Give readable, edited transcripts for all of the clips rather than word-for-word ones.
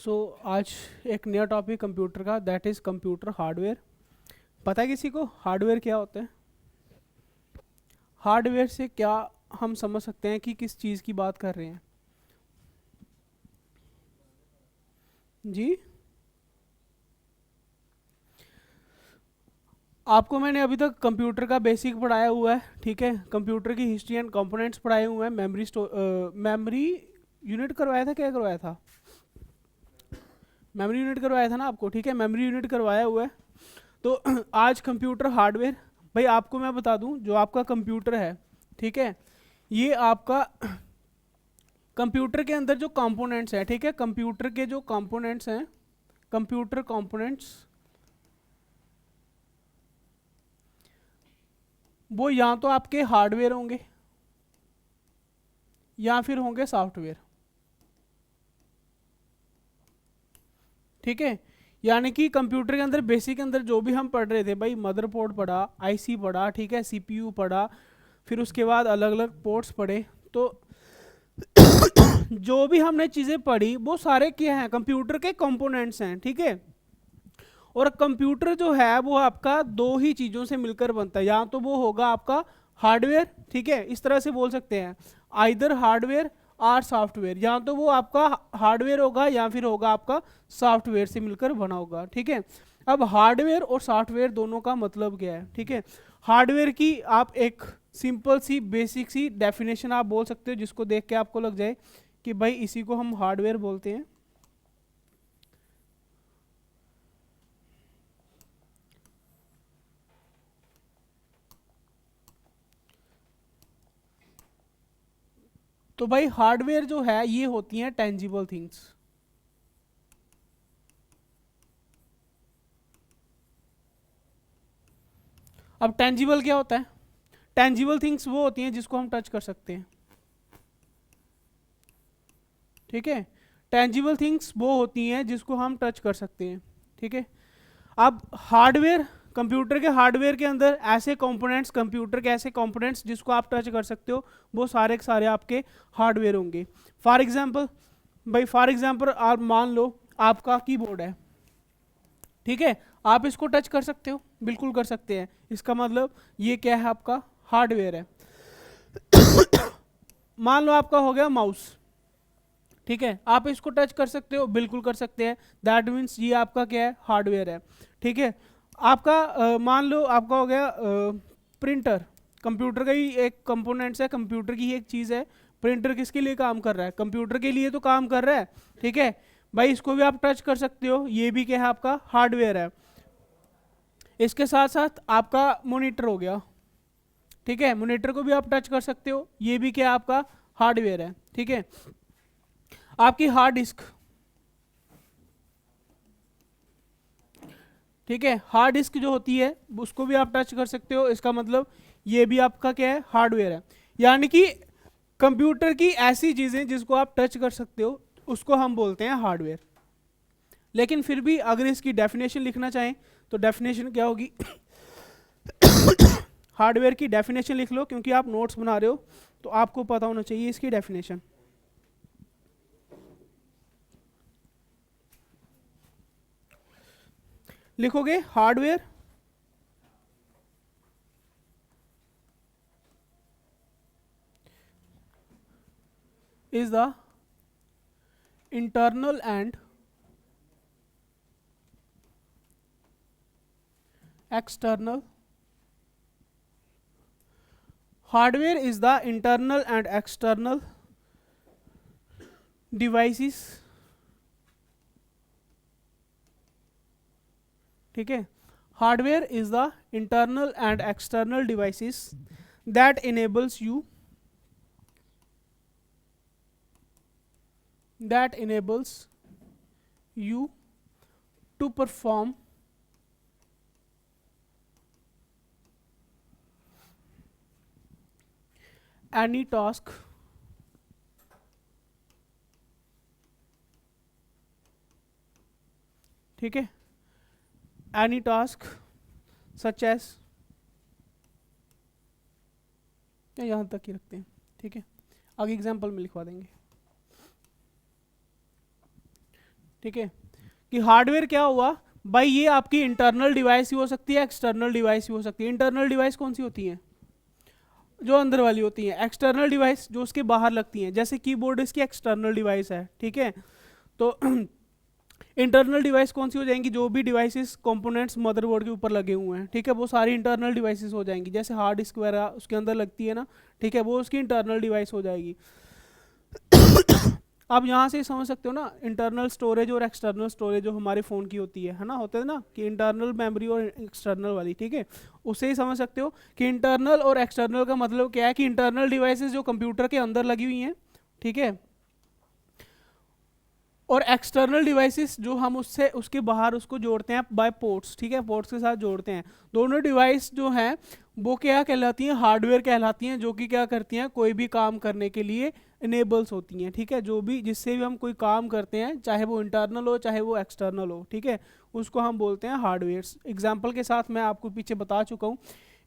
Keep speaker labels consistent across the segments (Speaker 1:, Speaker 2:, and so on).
Speaker 1: आज एक नया टॉपिक कंप्यूटर का, दैट इज़ कंप्यूटर हार्डवेयर। पता है किसी को हार्डवेयर क्या होता है? हार्डवेयर से क्या हम समझ सकते हैं कि किस चीज़ की बात कर रहे हैं? जी, आपको मैंने अभी तक कंप्यूटर का बेसिक पढ़ाया हुआ है, ठीक है। कंप्यूटर की हिस्ट्री एंड कंपोनेंट्स पढ़ाए हुए हैं, मेमोरी यूनिट करवाया था, क्या करवाया था? मेमोरी यूनिट करवाया था ना आपको, ठीक है। मेमोरी यूनिट करवाया हुआ है। तो आज कंप्यूटर हार्डवेयर, भाई आपको मैं बता दूं, जो आपका कंप्यूटर है, ठीक है, ये आपका कंप्यूटर के अंदर जो कंपोनेंट्स हैं, ठीक है, कंप्यूटर के जो कंपोनेंट्स हैं, कंप्यूटर कंपोनेंट्स, वो या तो आपके हार्डवेयर होंगे या फिर होंगे सॉफ्टवेयर, ठीक है। यानी कि कंप्यूटर के अंदर बेसिक के अंदर जो भी हम पढ़ रहे थे भाई, मदरबोर्ड पढ़ा, आईसी पढ़ा, ठीक है, सीपीयू पढ़ा, फिर उसके बाद अलग अलग पोर्ट्स पढ़े, तो जो भी हमने चीज़ें पढ़ी वो सारे क्या हैं? कंप्यूटर के कंपोनेंट्स हैं, ठीक है। और कंप्यूटर जो है वो आपका दो ही चीज़ों से मिलकर बनता है, या तो वो होगा आपका हार्डवेयर, ठीक है, इस तरह से बोल सकते हैं, आइदर हार्डवेयर और सॉफ्टवेयर, या तो वो आपका हार्डवेयर होगा या फिर होगा आपका सॉफ्टवेयर से मिलकर बना होगा, ठीक है। अब हार्डवेयर और सॉफ्टवेयर दोनों का मतलब क्या है, ठीक है। हार्डवेयर की आप एक सिंपल सी बेसिक सी डेफिनेशन आप बोल सकते हो, जिसको देख के आपको लग जाए कि भाई इसी को हम हार्डवेयर बोलते हैं। तो भाई हार्डवेयर जो है ये होती हैं टेंजिबल थिंग्स। अब टेंजिबल क्या होता है? टेंजिबल थिंग्स वो होती हैं जिसको हम टच कर सकते हैं, ठीक है। टेंजिबल थिंग्स वो होती हैं जिसको हम टच कर सकते हैं, ठीक है। अब हार्डवेयर, कंप्यूटर के हार्डवेयर के अंदर ऐसे कंपोनेंट्स, कंप्यूटर के ऐसे कंपोनेंट्स जिसको आप टच कर सकते हो, वो सारे के सारे आपके हार्डवेयर होंगे। फॉर एग्जांपल, भाई फॉर एग्जांपल आप मान लो आपका कीबोर्ड है, ठीक है, आप इसको टच कर सकते हो, बिल्कुल कर सकते हैं। इसका मतलब ये क्या है? आपका हार्डवेयर है। मान लो आपका हो गया माउस, ठीक है, आप इसको टच कर सकते हो, बिल्कुल कर सकते हैं। दैट मीन्स ये आपका क्या है? हार्डवेयर है, ठीक है। आपका मान लो आपका हो गया प्रिंटर, कंप्यूटर का ही एक कंपोनेंट्स है, कंप्यूटर की ही एक चीज़ है। प्रिंटर किसके लिए काम कर रहा है? कंप्यूटर के लिए तो काम कर रहा है, ठीक है। भाई इसको भी आप टच कर सकते हो, ये भी क्या है? आपका हार्डवेयर है। इसके साथ साथ आपका मॉनिटर हो गया, ठीक है, मॉनिटर को भी आप टच कर सकते हो, ये भी क्या आपका हार्डवेयर है, ठीक है। आपकी हार्ड डिस्क, ठीक है, हार्ड डिस्क जो होती है उसको भी आप टच कर सकते हो, इसका मतलब ये भी आपका क्या है? हार्डवेयर है। यानी कि कंप्यूटर की ऐसी चीजें जिसको आप टच कर सकते हो उसको हम बोलते हैं हार्डवेयर। लेकिन फिर भी अगर इसकी डेफिनेशन लिखना चाहें तो डेफिनेशन क्या होगी? हार्डवेयर की डेफिनेशन लिख लो, क्योंकि आप नोट्स बना रहे हो तो आपको पता होना चाहिए इसकी डेफिनेशन। लिखोगे hardware is the internal and external, hardware is the internal and external devices, ठीक है। Hardware is the internal and external devices that enables you, that enables you to perform any task, ठीक है, any task such as, यहाँ तक ही रखते हैं, ठीक है, आगे एग्जाम्पल में लिखवा देंगे। ठीक है, कि हार्डवेयर क्या हुआ भाई, ये आपकी इंटरनल डिवाइस ही हो सकती है, एक्सटर्नल डिवाइस ही हो सकती है। इंटरनल डिवाइस कौन सी होती है? जो अंदर वाली होती है। एक्सटर्नल डिवाइस जो उसके बाहर लगती हैं, जैसे कीबोर्ड इसकी एक्सटर्नल डिवाइस है, ठीक है। तो इंटरनल डिवाइस कौन सी हो जाएंगी? जो भी डिवाइसेस कंपोनेंट्स मदरबोर्ड के ऊपर लगे हुए हैं, ठीक है, वो सारी इंटरनल डिवाइसेस हो जाएंगी। जैसे हार्ड डिस्क वगैरह उसके अंदर लगती है ना, ठीक है, वो उसकी इंटरनल डिवाइस हो जाएगी। आप यहाँ से समझ सकते हो ना, इंटरनल स्टोरेज और एक्सटर्नल स्टोरेज जो हमारे फ़ोन की होती है ना, होता है ना कि इंटरनल मेमोरी और एक्सटर्नल वाली, ठीक है। उससे ही समझ सकते हो कि इंटरनल और एक्सटर्नल का मतलब क्या है, कि इंटरनल डिवाइसेस जो कंप्यूटर के अंदर लगी हुई हैं, ठीक है, और एक्सटर्नल डिवाइसेस जो हम उससे उसके बाहर उसको जोड़ते हैं बाय पोर्ट्स, ठीक है, पोर्ट्स के साथ जोड़ते हैं। दोनों डिवाइस जो हैं वो क्या कहलाती हैं? हार्डवेयर कहलाती हैं, जो कि क्या करती हैं? कोई भी काम करने के लिए इनेबल्स होती हैं, ठीक है। जो भी जिससे भी हम कोई काम करते हैं, चाहे वो इंटरनल हो चाहे वो एक्सटर्नल हो, ठीक है, उसको हम बोलते हैं हार्डवेयर। एग्जाम्पल के साथ मैं आपको पीछे बता चुका हूँ।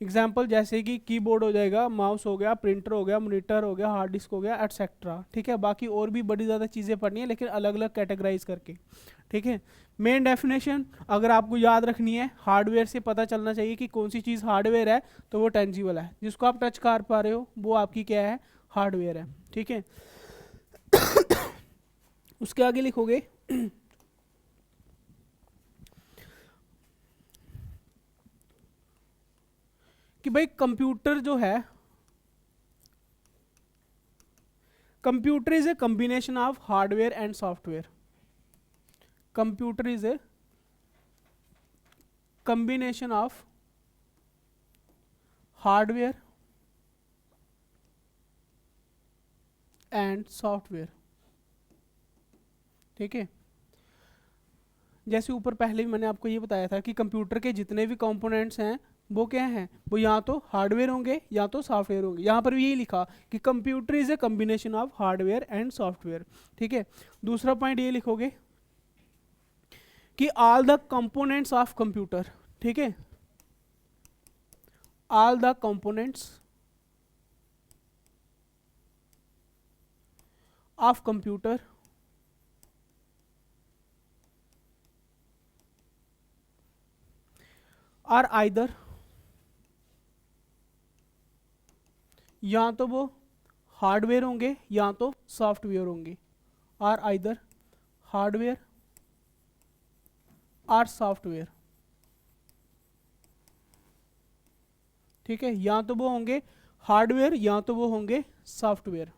Speaker 1: एग्जाम्पल जैसे कि कीबोर्ड हो जाएगा, माउस हो गया, प्रिंटर हो गया, मॉनिटर हो गया, हार्ड डिस्क हो गया, एटसेट्रा, ठीक है। बाकी और भी बड़ी ज़्यादा चीज़ें पढ़नी है, लेकिन अलग अलग कैटेगराइज करके, ठीक है। मेन डेफिनेशन अगर आपको याद रखनी है, हार्डवेयर से पता चलना चाहिए कि कौन सी चीज़ हार्डवेयर है, तो वो टेंजिबल है, जिसको आप टच कर पा रहे हो वो आपकी क्या है? हार्डवेयर है, ठीक है। उसके आगे लिखोगे कि भाई कंप्यूटर जो है, computer is a combination of hardware and software. Computer is a combination of hardware and software, ठीक है। जैसे ऊपर पहले भी मैंने आपको ये बताया था कि कंप्यूटर के जितने भी कंपोनेंट्स हैं वो क्या हैं? वो या तो हार्डवेयर होंगे या तो सॉफ्टवेयर होंगे। यहाँ पर भी यही लिखा कि computer is a combination of hardware and software, ठीक है। दूसरा पॉइंट ये लिखोगे कि all the components of computer, ठीक है, all the components of computer are either, या तो वो हार्डवेयर होंगे या तो सॉफ्टवेयर होंगे। Or either hardware or software, ठीक है, या तो वो होंगे हार्डवेयर या तो वो होंगे सॉफ्टवेयर,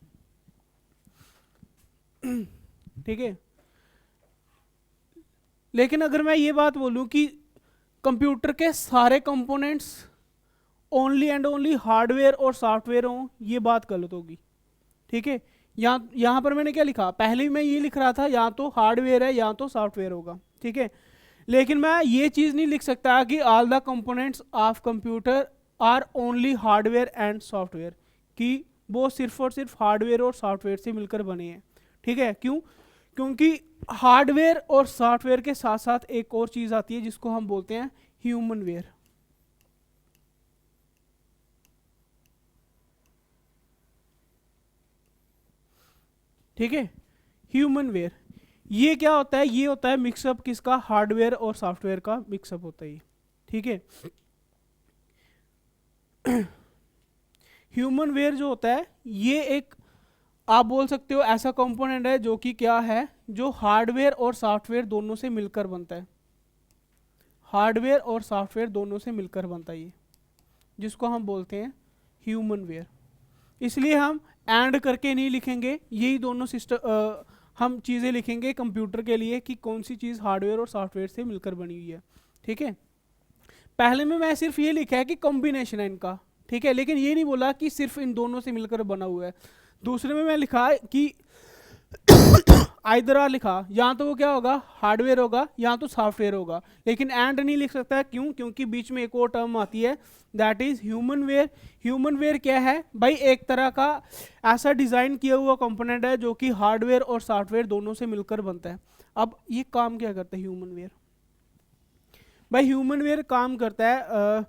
Speaker 1: ठीक है। लेकिन अगर मैं ये बात बोलूं कि कंप्यूटर के सारे components only and only hardware और सॉफ्टवेयर हों, ये बात गलत होगी, ठीक है। यहाँ पर मैंने क्या लिखा? पहले मैं ये लिख रहा था या तो हार्डवेयर है या तो सॉफ्टवेयर होगा, ठीक है। लेकिन मैं ये चीज़ नहीं लिख सकता कि all the components of computer are only hardware and software, कि वो सिर्फ और सिर्फ हार्डवेयर और सॉफ्टवेयर से मिलकर बने हैं, ठीक है। क्यों? क्योंकि हार्डवेयर और सॉफ्टवेयर के साथ साथ एक और चीज़ आती है जिसको हम बोलते हैं ह्यूमन वेयर, ठीक है। ह्यूमन वेयर ये क्या होता है? ये होता है मिक्सअप किसका? हार्डवेयर और सॉफ्टवेयर का मिक्सअप होता है ये, ठीक है। ह्यूमन वेयर जो होता है ये एक, आप बोल सकते हो ऐसा कंपोनेंट है जो कि क्या है, जो हार्डवेयर और सॉफ्टवेयर दोनों से मिलकर बनता है। हार्डवेयर और सॉफ्टवेयर दोनों से मिलकर बनता है ये, जिसको हम बोलते हैं ह्यूमन वेयर। इसलिए हम एंड करके नहीं लिखेंगे, यही दोनों सिस्टम हम चीज़ें लिखेंगे कंप्यूटर के लिए कि कौन सी चीज़ हार्डवेयर और सॉफ्टवेयर से मिलकर बनी हुई है, ठीक है। पहले में मैं सिर्फ ये लिखा है कि कॉम्बिनेशन है इनका, ठीक है, लेकिन ये नहीं बोला कि सिर्फ इन दोनों से मिलकर बना हुआ है। दूसरे में मैं लिखा है कि आइदर लिखा, या तो वो क्या होगा? हार्डवेयर होगा या तो सॉफ्टवेयर होगा, लेकिन एंड नहीं लिख सकता है। क्यों? क्योंकि बीच में एक और टर्म आती है, that is human ware. Human ware क्या है भाई? एक तरह का ऐसा डिज़ाइन किया हुआ कंपोनेंट है जो कि हार्डवेयर और सॉफ्टवेयर दोनों से मिलकर बनता है। अब ये काम क्या करता है ह्यूमन वेयर? भाई ह्यूमन वेयर काम करता है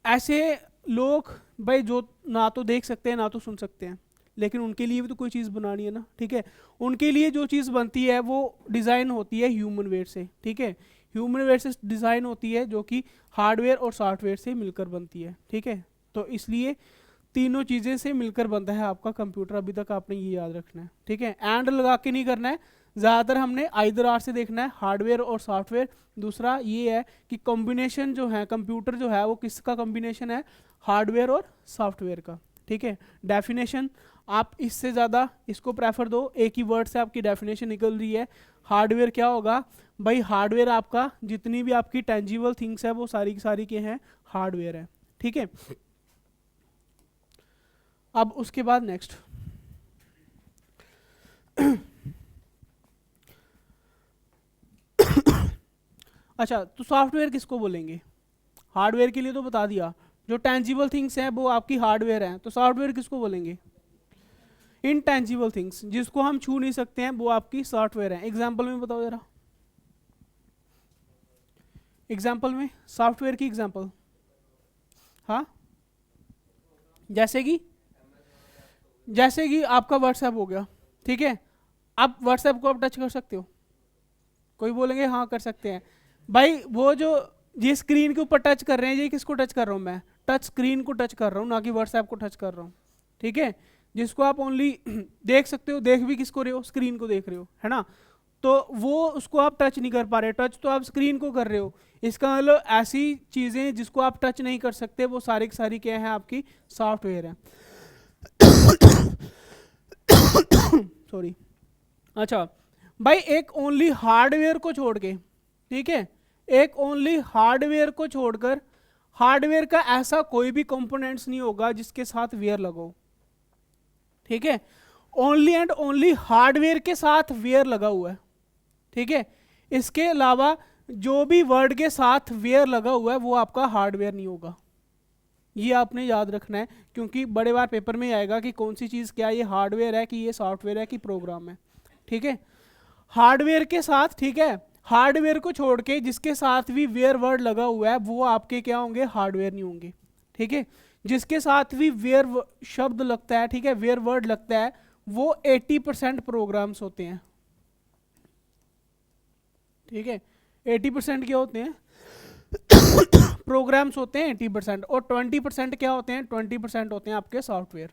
Speaker 1: ऐसे लोग भाई जो ना तो देख सकते हैं ना तो सुन सकते हैं, लेकिन उनके लिए भी तो कोई चीज़ बनानी है ना, ठीक है। उनके लिए जो चीज़ बनती है वो डिज़ाइन होती है ह्यूमन वेयर से, ठीक है। ह्यूमन वेयर से डिज़ाइन होती है जो कि हार्डवेयर और सॉफ्टवेयर से मिलकर बनती है, ठीक है। तो इसलिए तीनों चीज़ें से मिलकर बनता है आपका कंप्यूटर, अभी तक आपने ये याद रखना है, ठीक है। एंड लगा के नहीं करना है, ज़्यादातर हमने आइदर आर से देखना है, हार्डवेयर और सॉफ्टवेयर। दूसरा ये है कि कॉम्बिनेशन जो है कंप्यूटर जो है वो किसका कॉम्बिनेशन है, हार्डवेयर और सॉफ्टवेयर का, ठीक है। डेफिनेशन आप इससे ज़्यादा इसको प्रेफर दो, एक ही वर्ड से आपकी डेफिनेशन निकल रही है। हार्डवेयर क्या होगा भाई, हार्डवेयर आपका जितनी भी आपकी टेंजिबल थिंग्स है वो सारी की सारी के हैं हार्डवेयर है, ठीक है। अब उसके बाद नेक्स्ट अच्छा, तो सॉफ्टवेयर किसको बोलेंगे? हार्डवेयर के लिए तो बता दिया, जो टेंजिबल थिंग्स हैं वो आपकी हार्डवेयर हैं, तो सॉफ्टवेयर किसको बोलेंगे? इनटेंजिबल थिंग्स, जिसको हम छू नहीं सकते हैं, वो आपकी सॉफ्टवेयर है। एग्जाम्पल में बताओ जरा, एग्जाम्पल में सॉफ्टवेयर की एग्जाम्पल। हाँ, जैसे कि आपका व्हाट्सएप हो गया, ठीक है। आप व्हाट्सएप को आप टच कर सकते हो? कोई बोलेंगे हाँ कर सकते हैं। भाई वो जो ये स्क्रीन के ऊपर टच कर रहे हैं, ये किसको टच कर रहा हूँ मैं? टच स्क्रीन को टच कर रहा हूँ, ना कि व्हाट्सएप को टच कर रहा हूँ, ठीक है। जिसको आप ओनली देख सकते हो, देख भी किसको रहे हो? स्क्रीन को देख रहे हो, है ना। तो वो उसको आप टच नहीं कर पा रहे, टच तो आप स्क्रीन को कर रहे हो। इसका मतलब ऐसी चीज़ें जिसको आप टच नहीं कर सकते वो सारी की सारी क्या है, आपकी सॉफ्टवेयर है। सॉरी। अच्छा भाई, एक ओनली हार्डवेयर को छोड़ के, ठीक है, एक ओनली हार्डवेयर को छोड़कर हार्डवेयर का ऐसा कोई भी कंपोनेंट्स नहीं होगा जिसके साथ वेयर लगो, ठीक है। ओनली एंड ओनली हार्डवेयर के साथ वेयर लगा हुआ है, ठीक है। इसके अलावा जो भी वर्ड के साथ वेयर लगा हुआ है वो आपका हार्डवेयर नहीं होगा। ये आपने याद रखना है, क्योंकि बड़े बार पेपर में आएगा कि कौन सी चीज़ क्या, ये हार्डवेयर है कि ये सॉफ्टवेयर है कि प्रोग्राम है, ठीक है। हार्डवेयर के साथ, ठीक है, हार्डवेयर को छोड़ के जिसके साथ भी वेयर वर्ड लगा हुआ है वो आपके क्या होंगे, हार्डवेयर नहीं होंगे, ठीक है। जिसके साथ भी वेयर शब्द लगता है, ठीक है, वेयर वर्ड लगता है, वो 80% प्रोग्राम्स होते हैं, ठीक है। 80% क्या होते हैं? प्रोग्राम्स होते हैं 80%, और 20% क्या होते हैं? 20% होते हैं आपके सॉफ्टवेयर।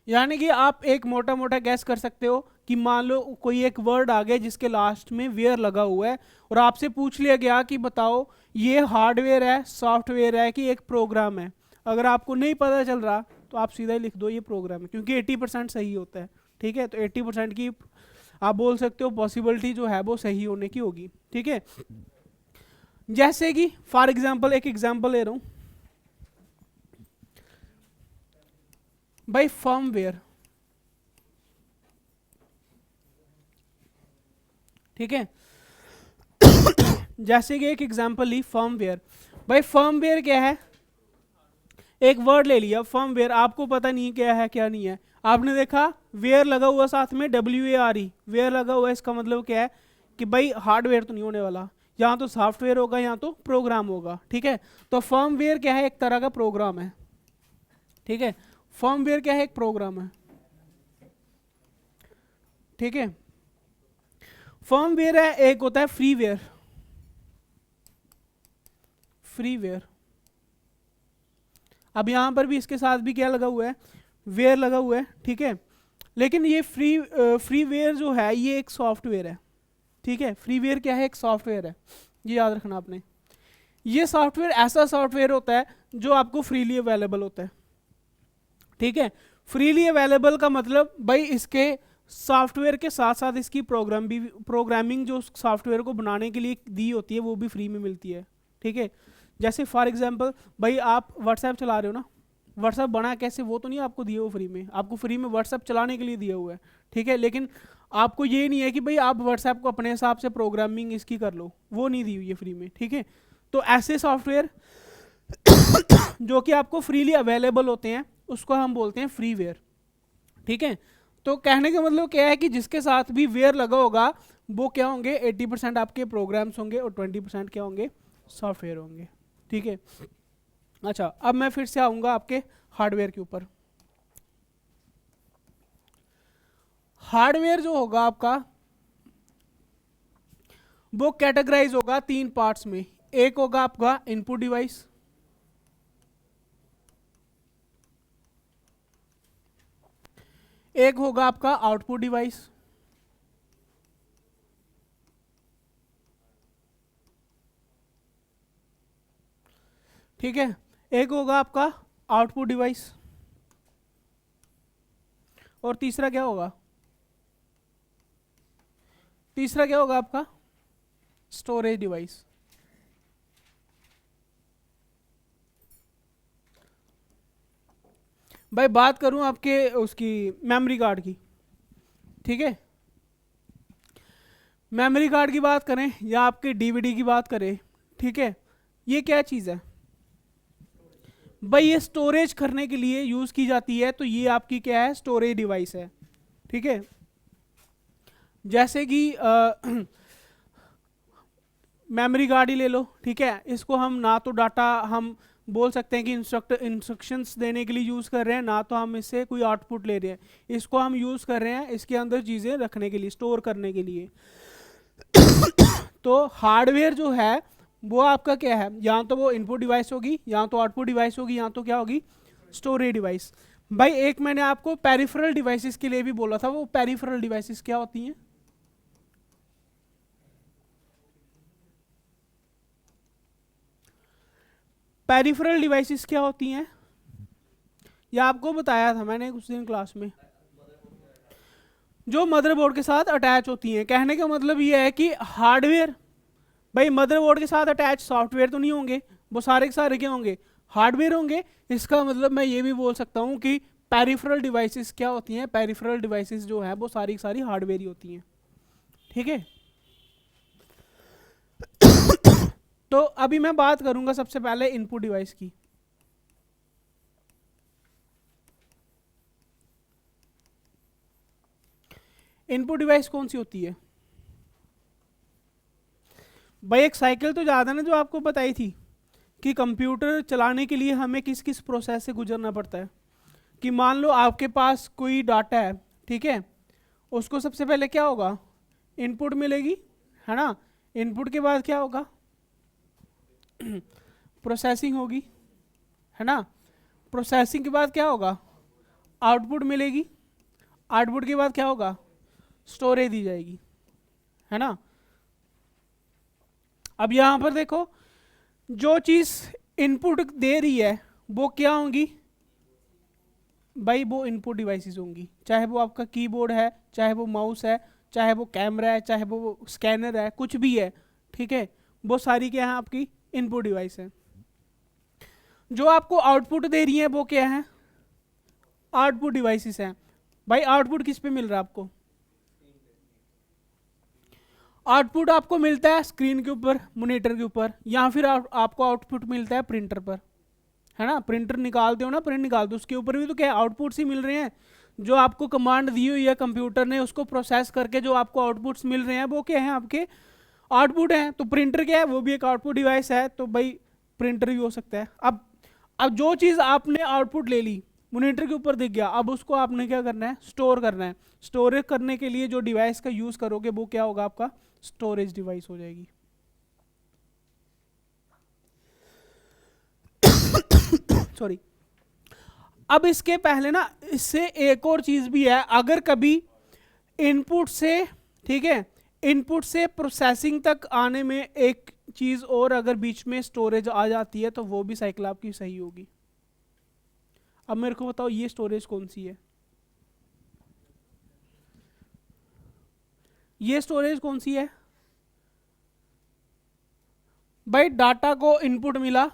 Speaker 1: यानी कि आप एक मोटा मोटा गैस कर सकते हो कि मान लो कोई एक वर्ड आ गया जिसके लास्ट में वेयर लगा हुआ है, और आपसे पूछ लिया गया कि बताओ ये हार्डवेयर है, सॉफ्टवेयर है कि एक प्रोग्राम है। अगर आपको नहीं पता चल रहा तो आप सीधा ही लिख दो ये प्रोग्राम है, क्योंकि 80% सही होता है, ठीक है। तो 80% की आप बोल सकते हो पॉसिबिलिटी जो है वो सही होने की होगी, ठीक है। जैसे कि फॉर एग्जाम्पल, एक एग्जाम्पल ले रहा हूं भाई, फर्मवेयर, ठीक है। जैसे कि एक एग्जाम्पल ली फर्मवेयर। भाई फर्मवेयर क्या है? एक वर्ड ले लिया फर्मवेयर, आपको पता नहीं क्या है क्या नहीं है। आपने देखा वेयर लगा हुआ साथ में, WARE वेयर लगा हुआ है, इसका मतलब क्या है कि भाई हार्डवेयर तो नहीं होने वाला, यहाँ तो सॉफ्टवेयर होगा, यहाँ तो प्रोग्राम होगा, ठीक है। तो फर्मवेयर क्या है? एक तरह का प्रोग्राम है, ठीक है। फर्मवेयर क्या है? एक प्रोग्राम है, ठीक है। फर्मवेयर है, एक होता है फ्रीवेयर, फ्रीवेयर। अब यहां पर भी इसके साथ भी क्या लगा हुआ है? वेयर लगा हुआ है, ठीक है। लेकिन ये फ्रीवेयर जो है ये एक सॉफ्टवेयर है, ठीक है। फ्रीवेयर क्या है? एक सॉफ्टवेयर है, ये याद रखना आपने। ये सॉफ्टवेयर ऐसा सॉफ्टवेयर होता है जो आपको फ्रीली अवेलेबल होता है, ठीक है। फ्रीली अवेलेबल का मतलब भाई इसके सॉफ्टवेयर के साथ साथ इसकी प्रोग्रामिंग जो सॉफ्टवेयर को बनाने के लिए दी होती है वो भी फ्री में मिलती है, ठीक है। जैसे फॉर एग्जांपल भाई आप व्हाट्सएप चला रहे हो ना, व्हाट्सएप बना कैसे वो तो नहीं आपको दिए हुआ फ्री में, आपको फ्री में व्हाट्सएप चलाने के लिए दिया हुआ है, ठीक है। लेकिन आपको ये नहीं है कि भाई आप व्हाट्सएप को अपने हिसाब से प्रोग्रामिंग इसकी कर लो, वो नहीं दी हुई है फ्री में, ठीक है। तो ऐसे सॉफ्टवेयर जो कि आपको फ्रीली अवेलेबल होते हैं उसको हम बोलते हैं फ्रीवेयर, ठीक है। तो कहने का मतलब क्या है कि जिसके साथ भी वेयर लगा होगा वो क्या होंगे? 80% आपके प्रोग्राम्स होंगे और 20% क्या होंगे? सॉफ्टवेयर होंगे, ठीक है। अच्छा, अब मैं फिर से आऊँगा आपके हार्डवेयर के ऊपर। हार्डवेयर जो होगा आपका वो कैटेगराइज होगा 3 पार्ट्स में। एक होगा आपका इनपुट डिवाइस, एक होगा आपका आउटपुट डिवाइस, ठीक है, एक होगा आपका आउटपुट डिवाइस, और तीसरा क्या होगा? तीसरा क्या होगा आपका? Storage device. भाई बात करूं आपके उसकी मेमोरी कार्ड की, ठीक है, मेमोरी कार्ड की बात करें या आपके डीवीडी की बात करें, ठीक है, ये क्या चीज़ है भाई? ये स्टोरेज करने के लिए यूज़ की जाती है, तो ये आपकी क्या है? स्टोरेज डिवाइस है, ठीक है। जैसे कि मेमोरी कार्ड ही ले लो, ठीक है, इसको हम ना तो डाटा हम बोल सकते हैं कि इंस्ट्रक्शंस देने के लिए यूज़ कर रहे हैं, ना तो हम इससे कोई आउटपुट ले रहे हैं। इसको हम यूज़ कर रहे हैं इसके अंदर चीज़ें रखने के लिए, स्टोर करने के लिए। तो हार्डवेयर जो है वो आपका क्या है? या तो वो इनपुट डिवाइस होगी, या तो आउटपुट डिवाइस होगी, या तो क्या होगी? Storage device. भाई एक मैंने आपको पेरिफेरल डिवाइसेस के लिए भी बोला था, वो पेरिफेरल डिवाइसेस क्या होती हैं? पेरिफेरल डिवाइसेस क्या होती हैं? या आपको बताया था मैंने कुछ दिन क्लास में, जो मदरबोर्ड के साथ अटैच होती हैं। कहने का मतलब ये है कि हार्डवेयर, भाई मदरबोर्ड के साथ अटैच सॉफ्टवेयर तो नहीं होंगे, वो सारे के सारे क्या होंगे? हार्डवेयर होंगे। इसका मतलब मैं ये भी बोल सकता हूँ कि पेरिफेरल डिवाइसेस क्या होती हैं? पेरिफेरल डिवाइसेस जो है वो सारी की सारी हार्डवेयर ही होती हैं, ठीक है। तो अभी मैं बात करूंगा सबसे पहले इनपुट डिवाइस की। इनपुट डिवाइस कौन सी होती है? भाई एक साइकिल तो ज़्यादा ना जो आपको बताई थी कि कंप्यूटर चलाने के लिए हमें किस किस प्रोसेस से गुजरना पड़ता है। कि मान लो आपके पास कोई डाटा है, ठीक है, उसको सबसे पहले क्या होगा? इनपुट मिलेगी, है ना। इनपुट के बाद क्या होगा? प्रोसेसिंग होगी, है ना। प्रोसेसिंग के बाद क्या होगा? आउटपुट मिलेगी। आउटपुट के बाद क्या होगा? स्टोरेज दी जाएगी, है ना। अब यहां पर देखो, जो चीज इनपुट दे रही है वो क्या होंगी? भाई वो इनपुट डिवाइसेस होंगी, चाहे वो आपका कीबोर्ड है, चाहे वो माउस है, चाहे वो कैमरा है, चाहे वो स्कैनर है, कुछ भी है, ठीक है, वो सारी क्या है? आपकी इनपुट डिवाइस है। जो आपको आउटपुट दे रही है वो क्या है? आउटपुट डिवाइसेस हैं। भाई आउटपुट किस पे मिल रहा है आपको? आउटपुट आपको मिलता है स्क्रीन के ऊपर, मॉनिटर के ऊपर, या फिर आपको आउटपुट मिलता है प्रिंटर पर, है ना। प्रिंटर निकालते हो ना, प्रिंट निकालते हो, उसके ऊपर भी तो क्या आउटपुट्स ही मिल रहे हैं। जो आपको कमांड दी हुई है कंप्यूटर ने, उसको प्रोसेस करके जो आपको आउटपुट्स मिल रहे हैं वो क्या है? आपके आउटपुट हैं। तो प्रिंटर क्या है? वो भी एक आउटपुट डिवाइस है, तो भाई प्रिंटर भी हो सकता है। अब जो चीज़ आपने आउटपुट ले ली, मॉनिटर के ऊपर दिख गया, अब उसको आपने क्या करना है? स्टोर करना है। स्टोरेज करने के लिए जो डिवाइस का यूज़ करोगे वो क्या होगा? आपका स्टोरेज डिवाइस हो जाएगी। सॉरी। अब इसके पहले ना, इससे एक और चीज भी है। अगर कभी इनपुट से, ठीक है, इनपुट से प्रोसेसिंग तक आने में एक चीज और अगर बीच में स्टोरेज आ जाती है तो वो भी साइकिल आपकी सही होगी। अब मेरे को बताओ ये स्टोरेज कौन सी है? ये स्टोरेज कौन सी है? भाई डाटा को इनपुट मिला,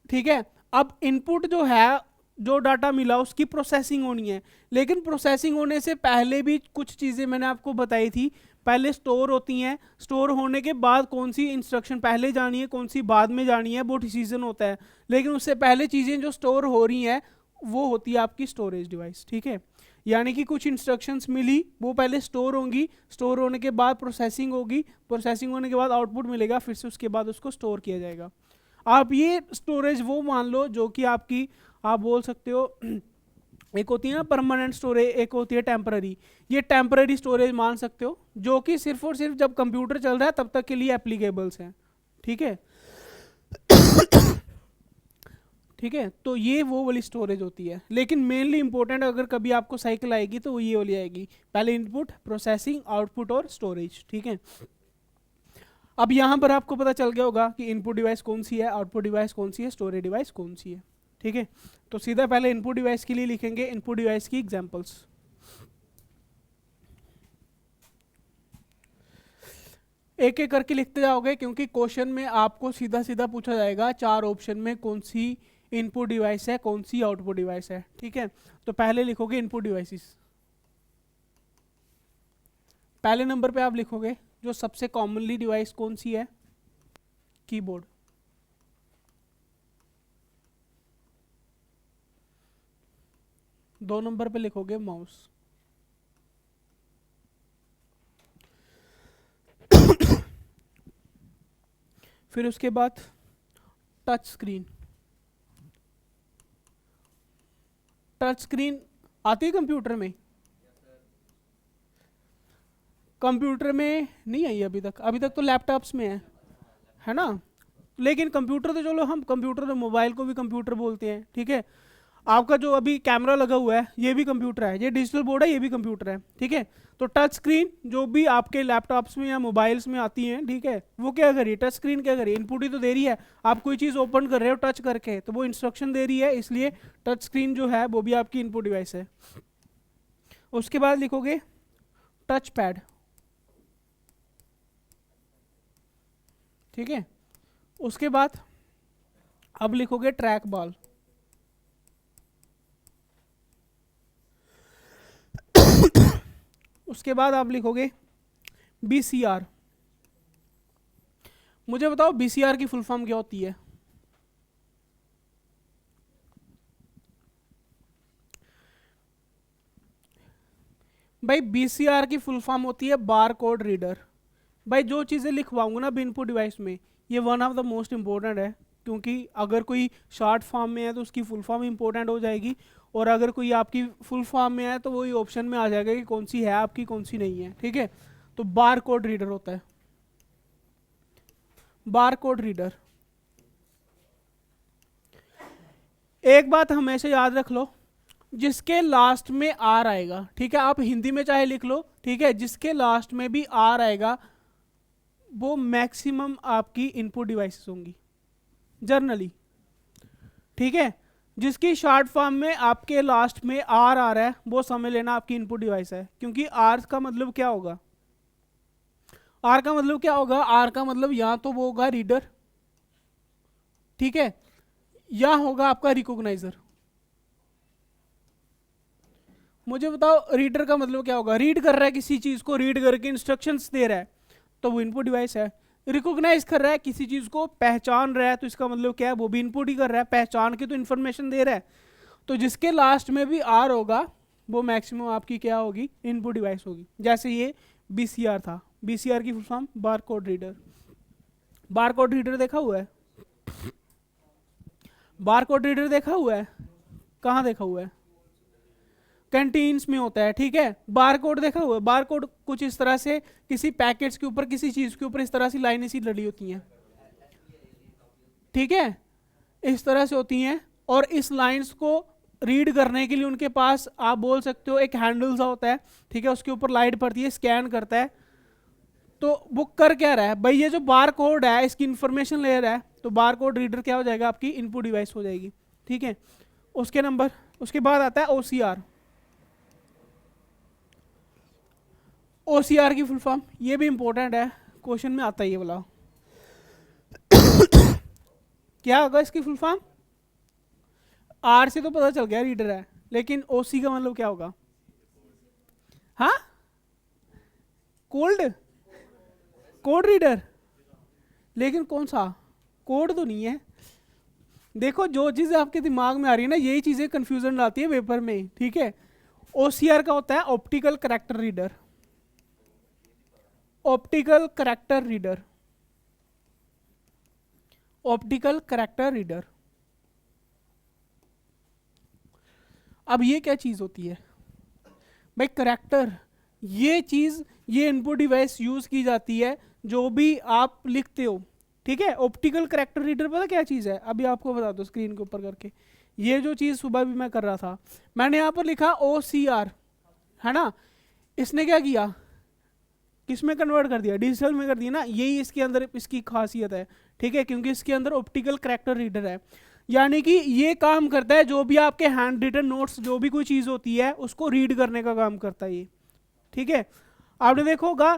Speaker 1: ठीक है, अब इनपुट जो है, जो डाटा मिला उसकी प्रोसेसिंग होनी है। लेकिन प्रोसेसिंग होने से पहले भी कुछ चीज़ें मैंने आपको बताई थी। पहले स्टोर होती हैं, स्टोर होने के बाद कौन सी इंस्ट्रक्शन पहले जानी है, कौन सी बाद में जानी है, वो डिसीजन होता है। लेकिन उससे पहले चीज़ें जो स्टोर हो रही हैं वो होती है आपकी स्टोरेज डिवाइस, ठीक है। यानी कि कुछ इंस्ट्रक्शंस मिली, वो पहले स्टोर होंगी, स्टोर होने के बाद प्रोसेसिंग होगी, प्रोसेसिंग होने के बाद आउटपुट मिलेगा, फिर से उसके बाद उसको स्टोर किया जाएगा। आप ये स्टोरेज वो मान लो जो कि आपकी, आप बोल सकते हो एक होती है ना परमानेंट स्टोरेज, एक होती है टेम्पररी। ये टेम्पररी स्टोरेज मान सकते हो जो कि सिर्फ और सिर्फ जब कंप्यूटर चल रहा है तब तक के लिए एप्लीकेबल्स हैं। ठीक है, ठीक है, तो ये वो वाली स्टोरेज होती है। लेकिन मेनली इंपॉर्टेंट अगर कभी आपको साइकिल आएगी तो वो ये वाली आएगी, पहले इनपुट, प्रोसेसिंग, आउटपुट और स्टोरेज। ठीक है, अब यहाँ पर आपको पता चल गया होगा कि इनपुट डिवाइस कौन सी है, आउटपुट डिवाइस कौन सी है, स्टोरेज डिवाइस कौन सी है। ठीक है, तो सीधा पहले इनपुट डिवाइस के लिए लिखेंगे इनपुट डिवाइस की एग्जांपल्स। एक एक करके लिखते जाओगे क्योंकि क्वेश्चन में आपको सीधा सीधा पूछा जाएगा 4 ऑप्शन में कौन सी इनपुट डिवाइस है, कौन सी आउटपुट डिवाइस है। ठीक है, तो पहले लिखोगे इनपुट डिवाइसेस। पहले नंबर पे आप लिखोगे जो सबसे कॉमनली डिवाइस कौन सी है, कीबोर्ड। दो नंबर पे लिखोगे माउस। फिर उसके बाद टच स्क्रीन। टच स्क्रीन आती है कंप्यूटर में? कंप्यूटर में नहीं आई अभी तक, अभी तक तो लैपटॉप्स में है ना। लेकिन कंप्यूटर तो चलो, हम कंप्यूटर तो मोबाइल को भी कंप्यूटर बोलते हैं। ठीक है, आपका जो अभी कैमरा लगा हुआ है ये भी कंप्यूटर है, ये डिजिटल बोर्ड है, ये भी कंप्यूटर है। ठीक है, तो टच स्क्रीन जो भी आपके लैपटॉप्स में या मोबाइल्स में आती हैं, ठीक है, वो क्या करिए, टच स्क्रीन क्या करिए, इनपुट ही तो दे रही है। आप कोई चीज़ ओपन कर रहे हो टच करके तो वो इंस्ट्रक्शन दे रही है, इसलिए टच स्क्रीन जो है वो भी आपकी इनपुट डिवाइस है। उसके बाद लिखोगे टच पैड। ठीक है, उसके बाद अब लिखोगे ट्रैक बॉल। उसके बाद आप लिखोगे बीसीआर। मुझे बताओ बीसीआर की फुल फॉर्म क्या होती है? भाई बीसीआर की फुल फॉर्म होती है बार कोड रीडर। भाई जो चीज़ें लिखवाऊंगा ना इनपुट डिवाइस में, ये one of the most important है, क्योंकि अगर कोई शॉर्ट फॉर्म में है तो उसकी फुल फॉर्म इंपॉर्टेंट हो जाएगी, और अगर कोई आपकी फुल फॉर्म में है तो वही ऑप्शन में आ जाएगा कि कौन सी है आपकी, कौन सी नहीं है। ठीक है, तो बार कोड रीडर होता है, बार कोड रीडर। एक बात हमेशा याद रख लो, जिसके लास्ट में आर आएगा, ठीक है, आप हिंदी में चाहे लिख लो, ठीक है, जिसके लास्ट में भी आर आएगा वो मैक्सिमम आपकी इनपुट डिवाइसेस होंगी जनरली। ठीक है, जिसकी शॉर्ट फॉर्म में आपके लास्ट में आर आ रहा है वो समझ लेना आपकी इनपुट डिवाइस है, क्योंकि आर का मतलब क्या होगा, आर का मतलब क्या होगा, आर का मतलब या तो वो होगा रीडर, ठीक है, या होगा आपका रिकॉग्नाइजर। मुझे बताओ रीडर का मतलब क्या होगा, रीड कर रहा है किसी चीज को, रीड करके इंस्ट्रक्शंस दे रहा है तो वो इनपुट डिवाइस है। रिकॉग्नाइज कर रहा है किसी चीज को, पहचान रहा है, तो इसका मतलब क्या है, वो भी इनपुट ही कर रहा है, पहचान के तो इन्फॉर्मेशन दे रहा है। तो जिसके लास्ट में भी आर होगा वो मैक्सिमम आपकी क्या होगी, इनपुट डिवाइस होगी। जैसे ये बीसीआर था, बीसीआर की full form bar code reader. Bar code reader देखा हुआ है? बार कोड रीडर देखा हुआ है? कहाँ देखा हुआ है? कैंटीन्स में होता है। ठीक है, बार कोड देखा हुआ है? बार कोड कुछ इस तरह से किसी पैकेट्स के ऊपर, किसी चीज के ऊपर इस तरह से लाइनें सी लड़ी होती हैं, ठीक है, इस तरह से होती हैं, और इस लाइंस को रीड करने के लिए उनके पास आप बोल सकते हो एक हैंडल सा होता है, ठीक है, उसके ऊपर लाइट पड़ती है, स्कैन करता है। तो वो कर क्या रहा है भाई, ये जो बार कोड है इसकी इंफॉर्मेशन ले रहा है, तो बार कोड रीडर क्या हो जाएगा, आपकी इनपुट डिवाइस हो जाएगी। ठीक है, उसके बाद आता है ओसीआर। ओसीआर की फुल फॉर्म ये भी इंपॉर्टेंट है, क्वेश्चन में आता है ये वाला। क्या होगा इसकी फुल फॉर्म? आर से तो पता चल गया रीडर है, लेकिन ओसी का मतलब क्या होगा? हाँ, कोल्ड कोड रीडर, लेकिन कौन सा कोड तो नहीं है। देखो जो चीजें आपके दिमाग में आ रही है ना, यही चीजें कंफ्यूजन लाती है पेपर में। ठीक है, ओसीआर का होता है optical character reader, optical character reader. Optical character reader. अब ये क्या चीज़ होती है भाई? करेक्टर, ये चीज़, ये इनपुट डिवाइस यूज़ की जाती है जो भी आप लिखते हो, ठीक है। ऑप्टिकल करेक्टर रीडर पता क्या चीज़ है? अभी आपको बता दो स्क्रीन के ऊपर करके। ये जो चीज़ सुबह भी मैं कर रहा था, मैंने यहाँ पर लिखा OCR, है ना। इसने क्या किया, किस में कन्वर्ट कर दिया? डिजिटल में कर दिया ना। यही इसके अंदर इसकी खासियत है, ठीक है, क्योंकि इसके अंदर ऑप्टिकल करेक्टर रीडर है। यानी कि ये काम करता है, जो भी आपके हैंड रिटन नोट्स, जो भी कोई चीज़ होती है उसको रीड करने का काम करता है ये, ठीक है। आपने देखा होगा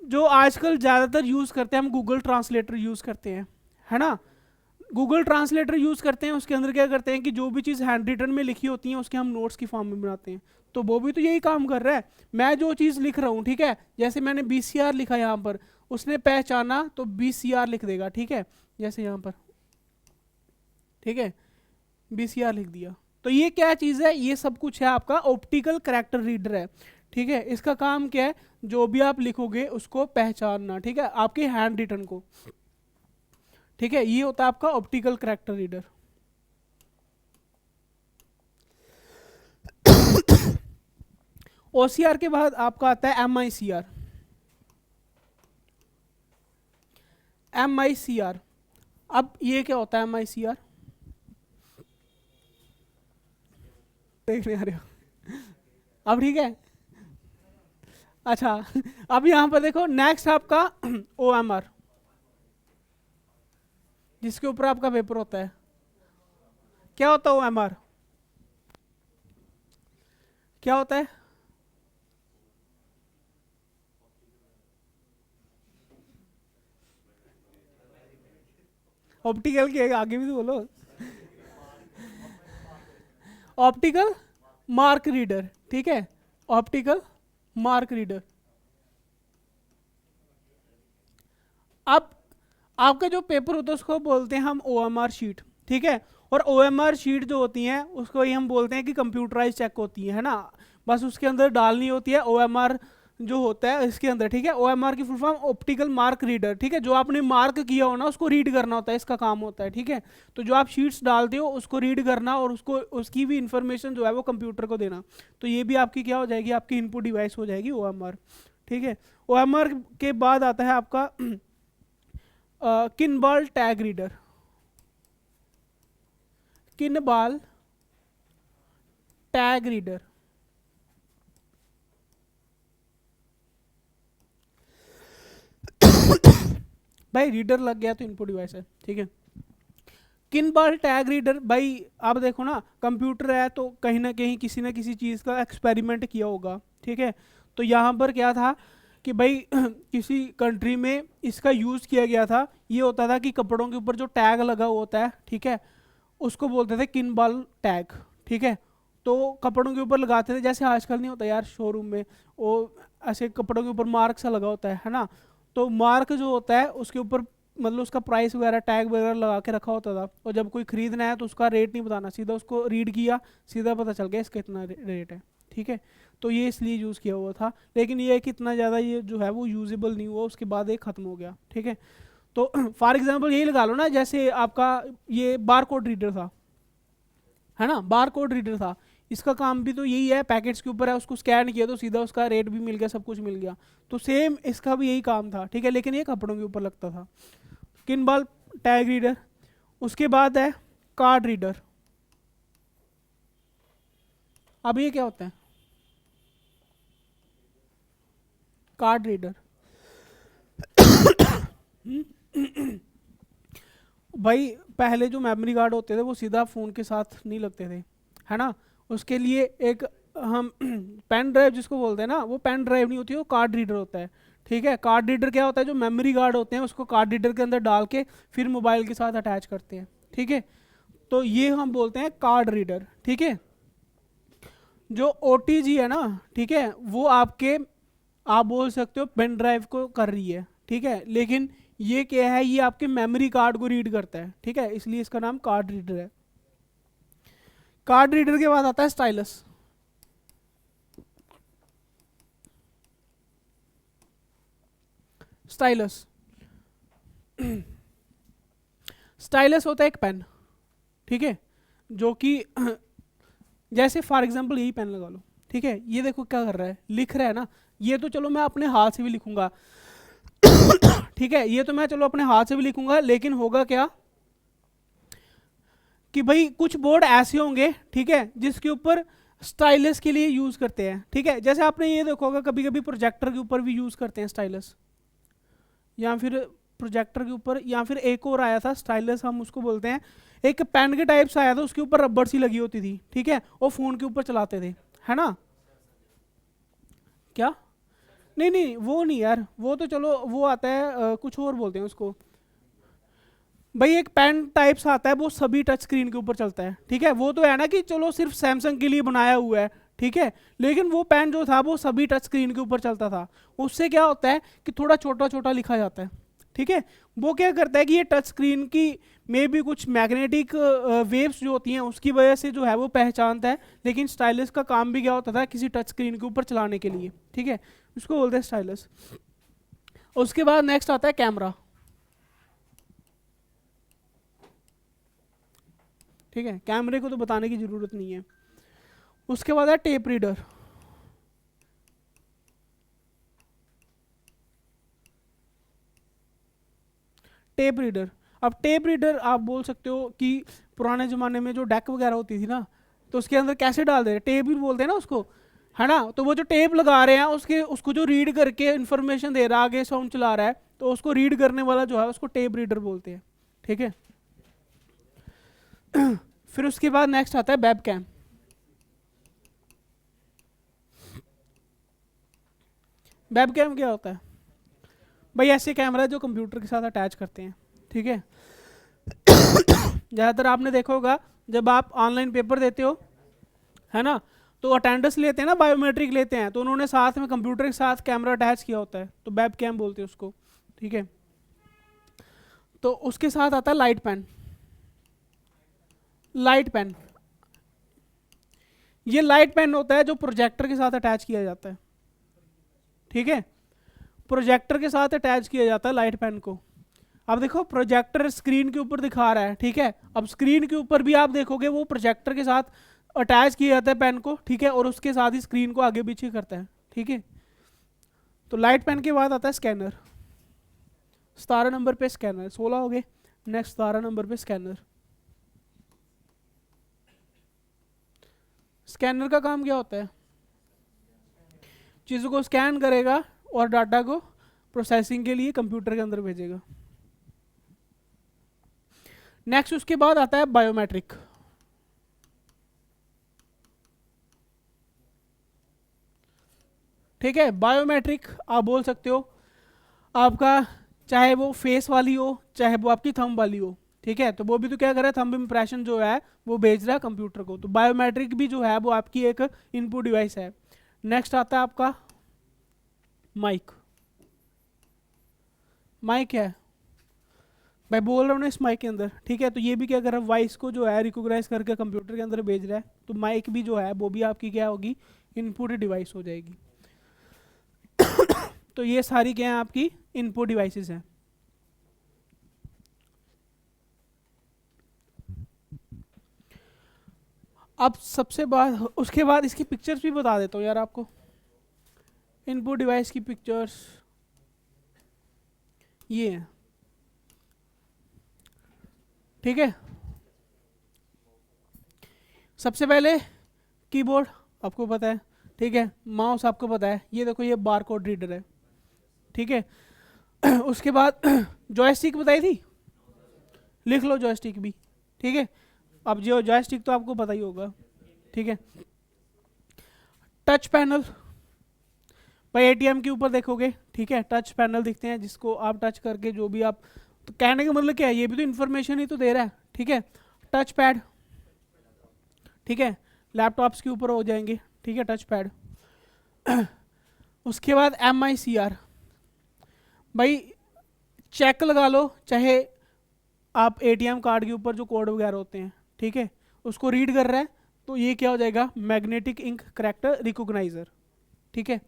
Speaker 1: जो आजकल ज़्यादातर यूज़ करते हैं, हम गूगल ट्रांसलेटर यूज़ करते हैं, है ना। गूगल ट्रांसलेटर यूज़ करते हैं, उसके अंदर क्या करते हैं कि जो भी चीज़ हैंड रिटन में लिखी होती है उसके हम नोट्स की फॉर्म में बनाते हैं। तो वो भी तो यही काम कर रहा है। मैं जो चीज़ लिख रहा हूँ, ठीक है, जैसे मैंने BCR लिखा यहाँ पर, उसने पहचाना तो BCR लिख देगा, ठीक है, जैसे यहाँ पर, ठीक है, BCR लिख दिया। तो ये क्या चीज़ है? ये सब कुछ है आपका ऑप्टिकल कैरेक्टर रीडर है, ठीक है। इसका काम क्या है? जो भी आप लिखोगे उसको पहचानना, ठीक है, आपके हैंड रिटन को, ठीक है। ये होता है आपका ऑप्टिकल कैरेक्टर रीडर। OCR के बाद आपका आता है MICR। MICR, अब ये क्या होता है MICR? देखने आ रहे हो? अब ठीक है, अच्छा। अब यहाँ पर देखो, नेक्स्ट आपका OMR, जिसके ऊपर आपका पेपर होता है। क्या होता है OMR? क्या होता है? ऑप्टिकल के आगे भी तो बोलो। ऑप्टिकल मार्क रीडर, ठीक है, ऑप्टिकल मार्क रीडर। अब आपका जो पेपर होता है उसको बोलते हैं हम OMR शीट, ठीक है। और OMR शीट जो होती हैं उसको ही हम बोलते हैं कि कंप्यूटराइज चेक होती है ना। बस उसके अंदर डालनी होती है OMR जो होता है इसके अंदर, ठीक है। OMR की full form optical mark reader, ठीक है। जो आपने मार्क किया हो ना उसको रीड करना होता है, इसका काम होता है, ठीक है। तो जो आप शीट्स डालते हो उसको रीड करना और उसको उसकी भी इंफॉर्मेशन जो है वो कंप्यूटर को देना। तो ये भी आपकी क्या हो जाएगी? आपकी इनपुट डिवाइस हो जाएगी OMR, ठीक है। OMR के बाद आता है आपका किनबॉल टैग रीडर। किनबॉल टैग रीडर, भाई रीडर लग गया तो इनपुट डिवाइस है, ठीक है। किनबॉल टैग रीडर, भाई आप देखो ना, कंप्यूटर है तो कहीं ना किसी चीज़ का एक्सपेरिमेंट किया होगा, ठीक है। तो यहाँ पर क्या था कि भाई किसी कंट्री में इसका यूज़ किया गया था। ये होता था कि कपड़ों के ऊपर जो टैग लगा हुआ होता है, ठीक है, उसको बोलते थे किनबॉल टैग, ठीक है। तो कपड़ों के ऊपर लगाते थे, जैसे आजकल नहीं होता यार शोरूम में वो ऐसे कपड़ों के ऊपर मार्क सा लगा होता है ना। तो मार्क जो होता है उसके ऊपर मतलब उसका प्राइस वगैरह टैग वगैरह लगा के रखा होता था। और जब कोई खरीदना है तो उसका रेट नहीं बताना, सीधा उसको रीड किया, सीधा पता चल गया इसका इतना रेट है, ठीक है। तो ये इसलिए यूज़ किया हुआ था, लेकिन ये है कि इतना ज़्यादा ये जो है वो यूजेबल नहीं हुआ, उसके बाद ये ख़त्म हो गया, ठीक है। तो फॉर एग्जांपल यही लगा लो ना, जैसे आपका ये बार कोड रीडर था, है ना, बार कोड रीडर था। इसका काम भी तो यही है, पैकेट्स के ऊपर है, उसको स्कैन किया तो सीधा उसका रेट भी मिल गया, सब कुछ मिल गया। तो सेम इसका भी यही काम था, ठीक है, लेकिन ये कपड़ों के ऊपर लगता था। किनबॉल टैग रीडर। उसके बाद है कार्ड रीडर। अब ये क्या होता है? Card reader. भाई पहले जो मेमोरी कार्ड होते थे वो सीधा फ़ोन के साथ नहीं लगते थे, है ना। उसके लिए एक हम पेन ड्राइव जिसको बोलते हैं ना, वो पेन ड्राइव नहीं होती, वो कार्ड रीडर होता है, ठीक है। कार्ड रीडर क्या होता है? जो मेमोरी कार्ड होते हैं उसको कार्ड रीडर के अंदर डाल के फिर मोबाइल के साथ अटैच करते हैं, ठीक है। तो ये हम बोलते हैं कार्ड रीडर, ठीक है। जो OTG है ना, ठीक है, वो आपके, आप बोल सकते हो पेन ड्राइव को कर रही है, ठीक है, लेकिन ये क्या है? ये आपके मेमोरी कार्ड को रीड करता है, ठीक है, इसलिए इसका नाम कार्ड रीडर है। कार्ड रीडर के बाद आता है स्टाइलस। स्टाइलस स्टाइलस होता है एक पेन, ठीक है, जो कि जैसे फॉर एग्जांपल यही पेन लगा लो, ठीक है, ये देखो क्या कर रहा है, लिख रहा है ना, ये तो चलो मैं अपने हाथ से भी लिखूंगा, ठीक है, ये तो मैं चलो अपने हाथ से भी लिखूंगा, लेकिन होगा क्या कि भाई कुछ बोर्ड ऐसे होंगे, ठीक है, जिसके ऊपर स्टाइलस के लिए यूज करते हैं, ठीक है, जैसे आपने ये देखा होगा कभी कभी प्रोजेक्टर के ऊपर भी यूज करते हैं स्टाइलस, या फिर प्रोजेक्टर के ऊपर, या फिर एक और आया था स्टाइलस हम उसको बोलते हैं, एक पेन के टाइप से आया था, उसके ऊपर रबर सी लगी होती थी, ठीक है, और फोन के ऊपर चलाते थे, है ना, क्या, नहीं नहीं वो नहीं यार, वो तो चलो वो आता है कुछ और बोलते हैं उसको, भाई एक पेन टाइप सा आता है, वो सभी टच स्क्रीन के ऊपर चलता है, ठीक है, वो तो है ना कि चलो सिर्फ सैमसंग के लिए बनाया हुआ है, ठीक है, लेकिन वो पेन जो था वो सभी टच स्क्रीन के ऊपर चलता था, उससे क्या होता है कि थोड़ा छोटा छोटा लिखा जाता है, ठीक है, वो क्या करता है कि ये टच स्क्रीन की में भी कुछ मैग्नेटिक वेव्स जो होती हैं उसकी वजह से जो है वो पहचानता है, लेकिन स्टाइलस का काम भी क्या होता था किसी टच स्क्रीन के ऊपर चलाने के लिए, ठीक है, उसको बोलते हैं स्टाइलस। उसके बाद नेक्स्ट आता है कैमरा, ठीक है, कैमरे को तो बताने की जरूरत नहीं है। उसके बाद है टेप रीडर, टेप रीडर, अब टेप रीडर आप बोल सकते हो कि पुराने ज़माने में जो डेक वगैरह होती थी ना, तो उसके अंदर कैसे डाल दे रहे, टेप भी बोलते हैं ना उसको, है ना, तो वो जो टेप लगा रहे हैं उसके उसको जो रीड करके इन्फॉर्मेशन दे रहा है, आगे साउंड चला रहा है, तो उसको रीड करने वाला जो है उसको टेप रीडर बोलते हैं, ठीक है। फिर उसके बाद नेक्स्ट आता है वेब कैम, वेब कैम क्या होता है, भाई ऐसे कैमरा जो कंप्यूटर के साथ अटैच करते हैं, ठीक है, ज़्यादातर आपने देखा होगा जब आप ऑनलाइन पेपर देते हो, है ना, तो अटेंडेंस लेते हैं ना, बायोमेट्रिक लेते हैं, तो उन्होंने साथ में कंप्यूटर के साथ कैमरा अटैच किया होता है, तो वेब कैम बोलते हैं उसको, ठीक है। तो उसके साथ आता है लाइट पेन, लाइट पेन, ये लाइट पेन होता है जो प्रोजेक्टर के साथ अटैच किया जाता है, ठीक है, प्रोजेक्टर के साथ अटैच किया जाता है लाइट पेन को। अब देखो प्रोजेक्टर स्क्रीन के ऊपर दिखा रहा है, ठीक है, अब स्क्रीन के ऊपर भी आप देखोगे वो प्रोजेक्टर के साथ अटैच किया जाता है पेन को, ठीक है, और उसके साथ ही स्क्रीन को आगे पीछे करता है, ठीक है। तो लाइट पेन के बाद आता है स्कैनर, 17 नंबर पे स्कैनर, 16 हो गए, नेक्स्ट 17 नंबर पे स्कैनर। स्कैनर का काम क्या होता है, चीज़ों को स्कैन करेगा और डाटा को प्रोसेसिंग के लिए कंप्यूटर के अंदर भेजेगा। नेक्स्ट उसके बाद आता है बायोमेट्रिक, ठीक है, बायोमेट्रिक आप बोल सकते हो आपका चाहे वो फेस वाली हो चाहे वो आपकी थंब वाली हो, ठीक है, तो वो भी तो क्या कर रहा है, थंब इम्प्रेशन जो है वो भेज रहा है कंप्यूटर को, तो बायोमेट्रिक भी जो है वो आपकी एक इनपुट डिवाइस है। नेक्स्ट आता है आपका माइक, माइक है मैं बोल रहा हूँ ना इस माइक के अंदर, ठीक है, तो ये भी क्या कर रहा है, वॉइस को जो है रिकॉग्नाइज करके कंप्यूटर के अंदर भेज रहा है, तो माइक भी जो है वो भी आपकी क्या होगी, इनपुट डिवाइस हो जाएगी। तो ये सारी क्या है आपकी इनपुट डिवाइसेस हैं। अब सबसे बाद उसके बाद इसकी पिक्चर्स भी बता देता हूँ यार आपको, इनपुट डिवाइस की पिक्चर्स ये है, ठीक है। सबसे पहले कीबोर्ड आपको पता है, ठीक है, माउस आपको पता है, ये देखो ये बारकोड रीडर है, ठीक है। उसके बाद जॉयस्टिक बताई थी, लिख लो जॉयस्टिक भी, ठीक है, अब जो जॉयस्टिक तो आपको पता ही होगा, ठीक है। टच पैनल, भाई एटीएम के ऊपर देखोगे, ठीक है, टच पैनल दिखते हैं जिसको आप टच करके जो भी आप, तो कहने का मतलब क्या है, ये भी तो इन्फॉर्मेशन ही तो दे रहा है, ठीक है। टच पैड, ठीक है, लैपटॉप्स के ऊपर हो जाएंगे, ठीक है, टच पैड। उसके बाद MICR, भाई चेक लगा लो, चाहे आप एटीएम कार्ड के ऊपर जो कोड वगैरह होते हैं, ठीक है, उसको रीड कर रहा है, तो ये क्या हो जाएगा, मैग्नेटिक इंक करैक्टर रिकॉग्नाइजर, ठीक है।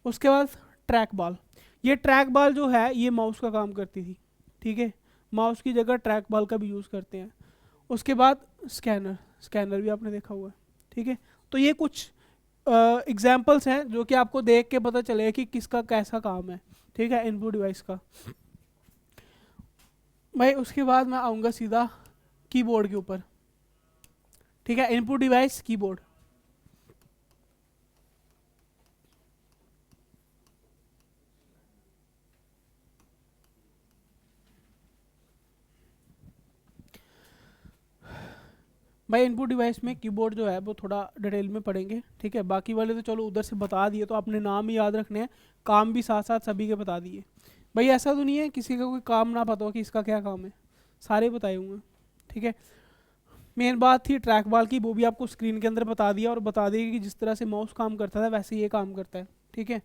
Speaker 1: उसके बाद ट्रैक बॉल, ये ट्रैक बॉल जो है ये माउस का काम करती थी, ठीक है, माउस की जगह ट्रैक बॉल का भी यूज़ करते हैं। उसके बाद स्कैनर भी आपने देखा हुआ है, ठीक है। तो ये कुछ एग्जाम्पल्स हैं जो कि आपको देख के पता चलेगा कि किसका कैसा काम है, ठीक है, इनपुट डिवाइस का। भाई उसके बाद मैं आऊँगा सीधा कीबोर्ड के ऊपर, ठीक है, इनपुट डिवाइस कीबोर्ड। भाई इनपुट डिवाइस में कीबोर्ड जो है वो थोड़ा डिटेल में पढ़ेंगे, ठीक है। बाकी वाले तो चलो उधर से बता दिए, तो अपने नाम ही याद रखने हैं, काम भी साथ साथ सभी के बता दिए। भाई ऐसा तो नहीं है किसी का कोई काम ना पता हो कि इसका क्या काम है, सारे बताए होंगे, ठीक है। मेन बात थी ट्रैक बॉल की, वो भी आपको स्क्रीन के अंदर बता दिया, और बता देगा कि जिस तरह से माउस काम करता था वैसे ये काम करता है, ठीक है।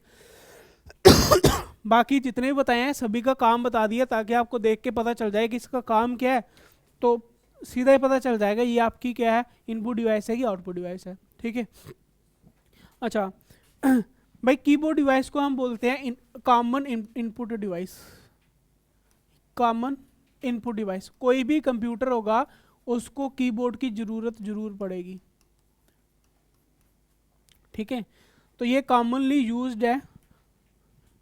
Speaker 1: बाकी जितने भी बताए हैं सभी का काम बता दिया, ताकि आपको देख के पता चल जाए कि इसका काम क्या है, तो सीधा ही पता चल जाएगा ये आपकी क्या है, इनपुट डिवाइस है कि आउटपुट डिवाइस है, ठीक है। अच्छा भाई कीबोर्ड डिवाइस को हम बोलते हैं common input device. Common input device, कोई भी कंप्यूटर होगा उसको कीबोर्ड की जरूर पड़ेगी, ठीक है। तो ये कॉमनली यूज्ड है,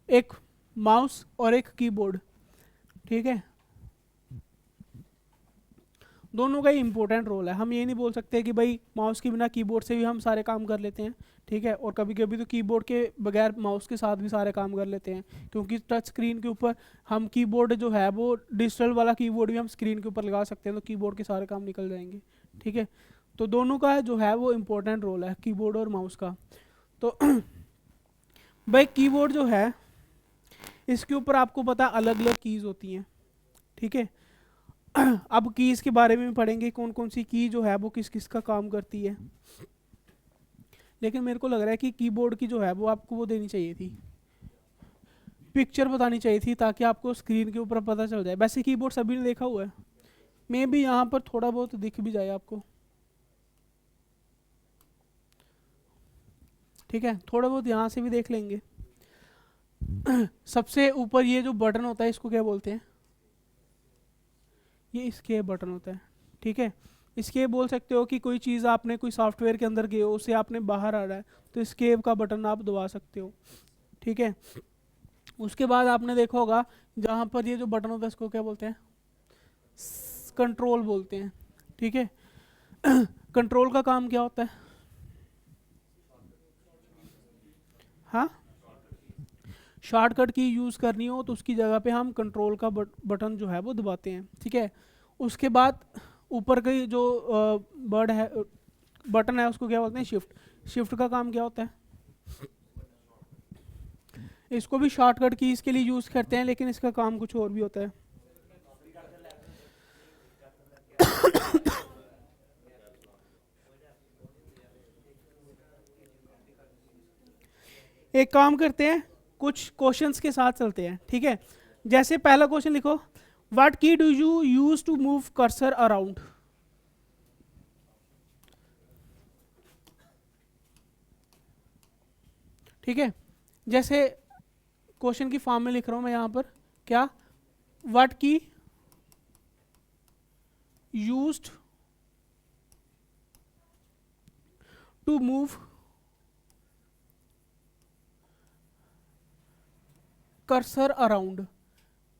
Speaker 1: एक माउस और एक कीबोर्ड, ठीक है। दोनों का ही इंपॉर्टेंट रोल है। हम ये नहीं बोल सकते कि भाई माउस के बिना कीबोर्ड से भी हम सारे काम कर लेते हैं, ठीक है, और कभी कभी तो कीबोर्ड के बगैर माउस के साथ भी सारे काम कर लेते हैं, क्योंकि टच स्क्रीन के ऊपर हम कीबोर्ड जो है वो डिजिटल वाला कीबोर्ड भी हम स्क्रीन के ऊपर लगा सकते हैं, तो कीबोर्ड के सारे काम निकल जाएंगे, ठीक है। तो दोनों का जो है वो इम्पोर्टेंट रोल है, कीबोर्ड और माउस का। तो भाई कीबोर्ड जो है इसके ऊपर आपको पता अलग अलग कीज़ होती हैं, ठीक है। अब कीज़ के बारे में पढ़ेंगे, कौन कौन सी की जो है वो किस किस का काम करती है। लेकिन मेरे को लग रहा है कि कीबोर्ड की जो है वो आपको वो देनी चाहिए थी, पिक्चर बतानी चाहिए थी, ताकि आपको स्क्रीन के ऊपर पता चल जाए। वैसे कीबोर्ड सभी ने देखा हुआ है, मे भी यहाँ पर थोड़ा बहुत दिख भी जाए आपको, ठीक है, थोड़ा बहुत यहाँ से भी देख लेंगे। सबसे ऊपर ये जो बटन होता है इसको क्या बोलते हैं, ये स्केप बटन होता है, ठीक है। स्केप बोल सकते हो कि कोई चीज़ आपने कोई सॉफ्टवेयर के अंदर गए हो, उसे आपने बाहर आ रहा है तो स्केप का बटन आप दबा सकते हो, ठीक है। उसके बाद आपने देखा होगा जहाँ पर ये जो बटन होता है इसको क्या बोलते हैं, कंट्रोल बोलते हैं, ठीक है। कंट्रोल का काम क्या होता है, हाँ, शॉर्टकट की यूज़ करनी हो तो उसकी जगह पे हम कंट्रोल का बटन जो है वो दबाते हैं, ठीक है। उसके बाद ऊपर की जो बर्ड है बटन है उसको क्या बोलते हैं, शिफ्ट का काम क्या होता है, इसको भी शॉर्टकट की इसके लिए यूज़ करते हैं, लेकिन इसका काम कुछ और भी होता है। एक काम करते हैं, कुछ क्वेश्चंस के साथ चलते हैं, ठीक है। जैसे पहला क्वेश्चन लिखो, what key do you use to move cursor around. ठीक है, जैसे क्वेश्चन की फॉर्म में लिख रहा हूं मैं यहां पर, क्या, what key used to move cursor around.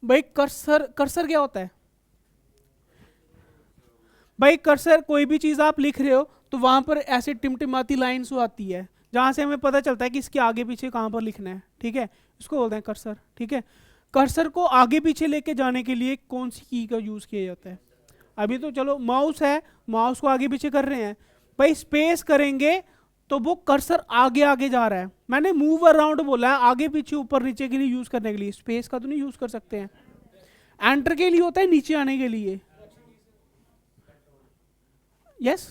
Speaker 1: भाई कर्सर क्या होता है, भाई कर्सर कोई भी चीज़ आप लिख रहे हो तो वहां पर ऐसे टिमटिमाती लाइन्स आती है जहां से हमें पता चलता है कि इसके आगे पीछे कहां पर लिखना है, ठीक है, इसको बोलते हैं कर्सर, ठीक है। कर्सर को आगे पीछे लेके जाने के लिए कौन सी की का यूज़ किया जाता है, अभी तो चलो माउस है, माउस को आगे पीछे कर रहे हैं, भाई स्पेस करेंगे तो वो कर्सर आगे आगे जा रहा है। मैंने मूव अराउंड बोला है, आगे पीछे ऊपर नीचे के लिए यूज़ करने के लिए, स्पेस का तो नहीं यूज़ कर सकते हैं। एंटर के लिए होता है नीचे आने के लिए, यस।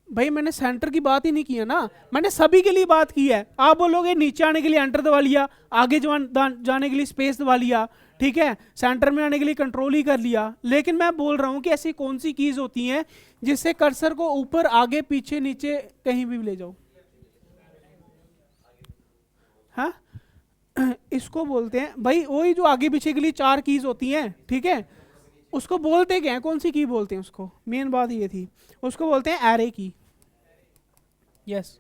Speaker 1: भाई मैंने सेंटर की बात ही नहीं की है ना, मैंने सभी के लिए बात की है। आप बोलोगे नीचे आने के लिए एंटर दबा लिया, आगे जाने के लिए स्पेस दबा लिया, ठीक है, सेंटर में आने के लिए कंट्रोल ही कर लिया, लेकिन मैं बोल रहा हूं कि ऐसी कौन सी कीज होती हैं जिससे कर्सर को ऊपर आगे पीछे नीचे कहीं भी ले जाओ, हाँ। इसको बोलते हैं भाई वही जो आगे पीछे के लिए 4 कीज होती हैं, ठीक है, उसको बोलते क्या है, कौन सी की बोलते हैं उसको, मेन बात ये थी, उसको बोलते हैं एरे की। यस।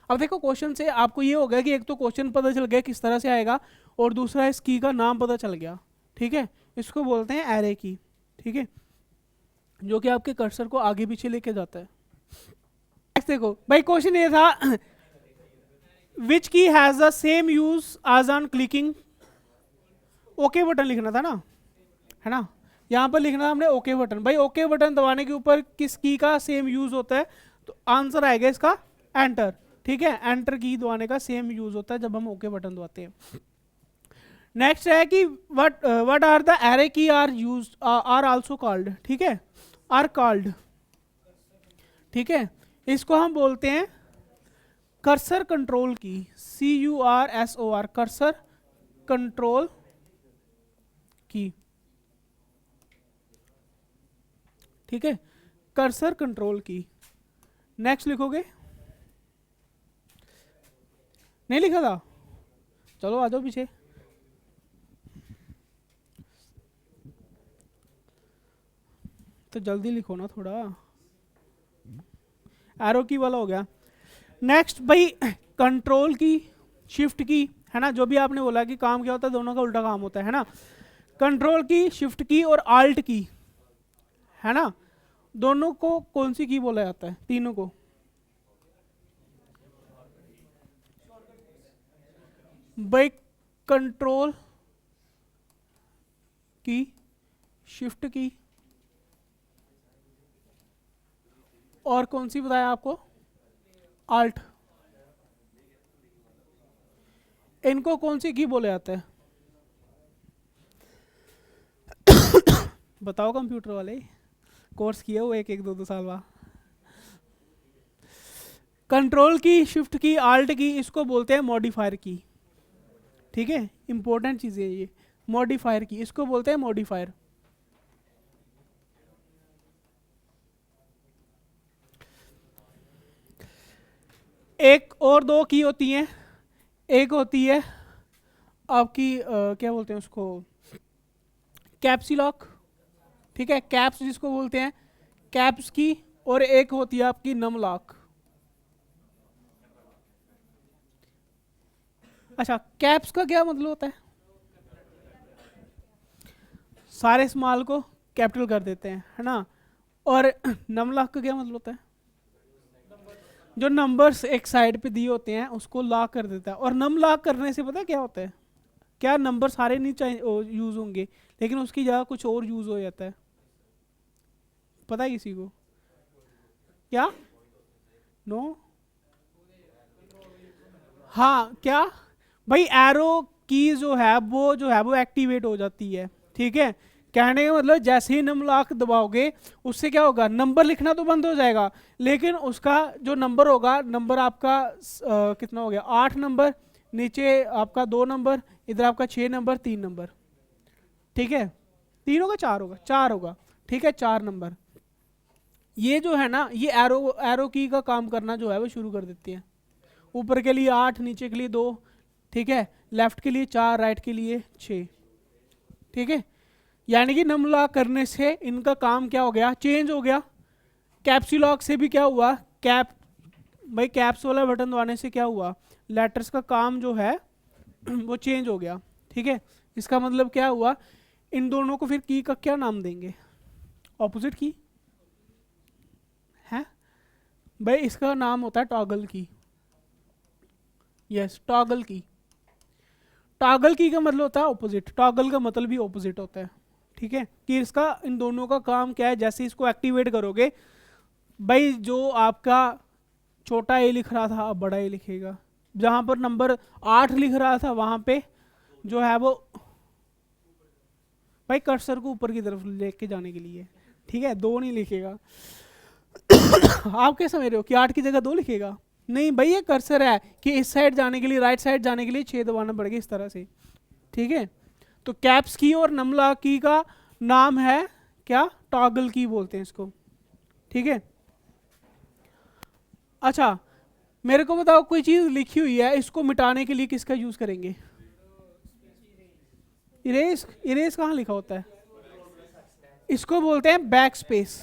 Speaker 1: अब देखो क्वेश्चन से आपको ये हो गया कि एक तो क्वेश्चन पता चल गया किस तरह से आएगा, और दूसरा इस की का नाम पता चल गया, ठीक है, इसको बोलते हैं एरे की, ठीक है, जो कि आपके कर्सर को आगे पीछे लेके जाता है। नेक्स्ट देखो भाई, क्वेश्चन ये था which key has the same use as on clicking, okay button लिखना था ना, है ना, यहाँ पर लिखना था हमने ओके बटन। भाई ओके बटन दबाने के ऊपर किस की का सेम यूज होता है, तो आंसर आएगा इसका एंटर, ठीक है, एंटर की दबाने का सेम यूज होता है जब हम ओके बटन दबाते हैं। नेक्स्ट है कि what are the arrow key are use are also called, ठीक है, आर कॉल्ड, ठीक है, इसको हम बोलते हैं कर्सर कंट्रोल की, CURSOR, कर्सर कंट्रोल की, ठीक है, कर्सर कंट्रोल की। नेक्स्ट लिखोगे, नहीं लिखा था, चलो आ जाओ पीछे। तो जल्दी लिखो ना थोड़ा, एरो की वाला हो गया। नेक्स्ट भाई कंट्रोल की, शिफ्ट की, है ना, जो भी आपने बोला कि काम क्या होता है, दोनों का उल्टा काम होता है ना, कंट्रोल की, शिफ्ट की और आल्ट की, है ना, दोनों को कौन सी की बोला जाता है, तीनों को? भाई कंट्रोल की, शिफ्ट की और कौन सी बताया आपको, आल्ट, इनको कौन सी की बोला जाता है? बताओ कंप्यूटर वाले, कोर्स किए हो एक एक दो साल बाद। कंट्रोल की, शिफ्ट की, आल्ट की, इसको बोलते हैं मॉडिफायर की, ठीक है, इंपॉर्टेंट चीज़ है ये, मॉडिफायर की, इसको बोलते हैं मॉडिफायर। एक और दो की होती हैं, एक होती है आपकी क्या बोलते हैं उसको, कैप्सी लॉक, ठीक है, कैप्स जिसको बोलते हैं, कैप्स की, और एक होती है आपकी नम लॉक। अच्छा, कैप्स का क्या मतलब होता है? सारे स्मॉल को कैपिटल कर देते हैं, है ना, और नम लॉक का क्या मतलब होता है? जो नंबर्स एक साइड पे दिए होते हैं उसको लॉक कर देता है। और नम लॉक करने से पता है क्या होता है, क्या नंबर सारे नहीं यूज होंगे, लेकिन उसकी जगह कुछ और यूज हो जाता है, पता है किसी को? क्या? नो? हाँ क्या भाई, एरो की जो है वो एक्टिवेट हो जाती है, ठीक है, कहने का मतलब जैसे ही नंबर लॉक दबाओगे उससे क्या होगा, नंबर लिखना तो बंद हो जाएगा, लेकिन उसका जो नंबर होगा, नंबर आपका कितना हो गया, 8 नंबर, नीचे आपका 2 नंबर, इधर आपका 6 नंबर, 3 नंबर, ठीक है, 3 होगा, 4 होगा, 4 होगा, ठीक है, 4 नंबर। ये जो है ना, ये एरो एरो की का काम करना जो है वो शुरू कर देती है। ऊपर के लिए 8, नीचे के लिए 2, ठीक है, लेफ्ट के लिए 4, राइट के लिए 6, ठीक है, यानी कि नम लॉक करने से इनका काम क्या हो गया, चेंज हो गया। कैप्सी लॉक से भी क्या हुआ, कैप भाई कैप्स वाला बटन दबाने से क्या हुआ, लेटर्स का काम जो है वो चेंज हो गया, ठीक है, इसका मतलब क्या हुआ, इन दोनों को फिर की का क्या नाम देंगे, ऑपोजिट की है भाई, इसका नाम होता है टॉगल की। यस, टॉगल की, टॉगल की का मतलब होता है ऑपोजिट, टॉगल का मतलब भी ऑपोजिट होता है, ठीक है, कि इसका इन दोनों का काम क्या है, जैसे इसको एक्टिवेट करोगे भाई, जो आपका छोटा ए लिख रहा था अब बड़ा ए लिखेगा, जहां पर नंबर 8 लिख रहा था वहां पे जो है वो भाई कर्सर को ऊपर की तरफ लेके जाने के लिए, ठीक है, 2 नहीं लिखेगा। आप क्या समझ रहे हो कि 8 की जगह 2 लिखेगा? नहीं भाई, ये कर्सर है कि इस साइड जाने के लिए, राइट साइड जाने के लिए 6 दबाना पड़ेगा इस तरह से, ठीक है, तो कैप्स की और नमला की का नाम है क्या, टॉगल की बोलते हैं इसको, ठीक है। अच्छा, मेरे को बताओ, कोई चीज लिखी हुई है, इसको मिटाने के लिए किसका यूज करेंगे? इरेज। इरेज कहाँ लिखा होता है? इसको बोलते हैं बैक स्पेस।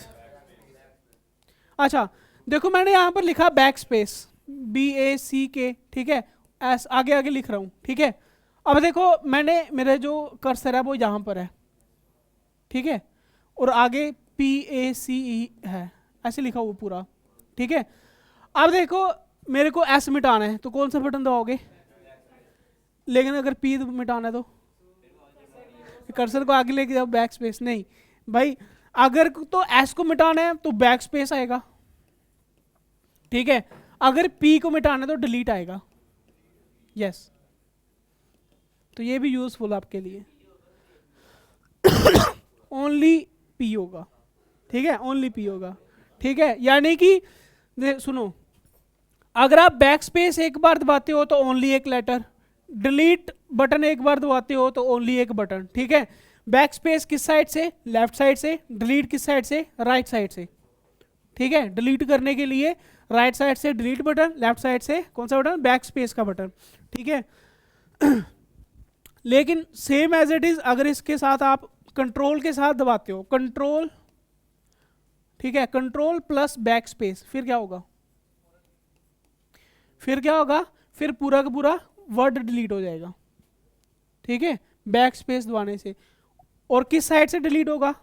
Speaker 1: अच्छा, देखो मैंने यहाँ पर लिखा बैक स्पेस, BACK, ठीक है, एस आगे आगे लिख रहा हूँ, ठीक है। अब देखो मैंने, मेरा जो कर्सर है वो यहाँ पर है, ठीक है, और आगे PACE है, ऐसे लिखा हुआ पूरा, ठीक है। अब देखो मेरे को एस मिटाना है तो कौन सा बटन दबाओगे? लेकिन अगर पी मिटाना है तो कर्सर को आगे लेके जाओ, बैक स्पेस नहीं भाई। अगर तो एस को मिटाना है तो बैक स्पेस आएगा, ठीक है। अगर पी को मिटाना है तो डिलीट आएगा। यस, तो ये भी यूजफुल आपके लिए। ओनली पी होगा, ठीक है, ओनली पी होगा, ठीक है। यानी कि सुनो, अगर आप बैक स्पेस एक बार दबाते हो तो ओनली एक लेटर, डिलीट बटन एक बार दबाते हो तो ओनली एक बटन, ठीक है। बैक स्पेस किस साइड से? लेफ्ट साइड से। डिलीट किस साइड से? राइट साइड से, ठीक है। डिलीट करने के लिए राइट साइड से डिलीट बटन, लेफ्ट साइड से कौन सा बटन? बैक स्पेस का बटन, ठीक है। लेकिन सेम एज इट इज अगर इसके साथ आप कंट्रोल के साथ दबाते हो, कंट्रोल, ठीक है, कंट्रोल प्लस बैक स्पेस, फिर क्या होगा? फिर क्या होगा? फिर पूरा का पूरा वर्ड डिलीट हो जाएगा, ठीक है, बैक स्पेस दबाने से। और किस साइड से डिलीट होगा?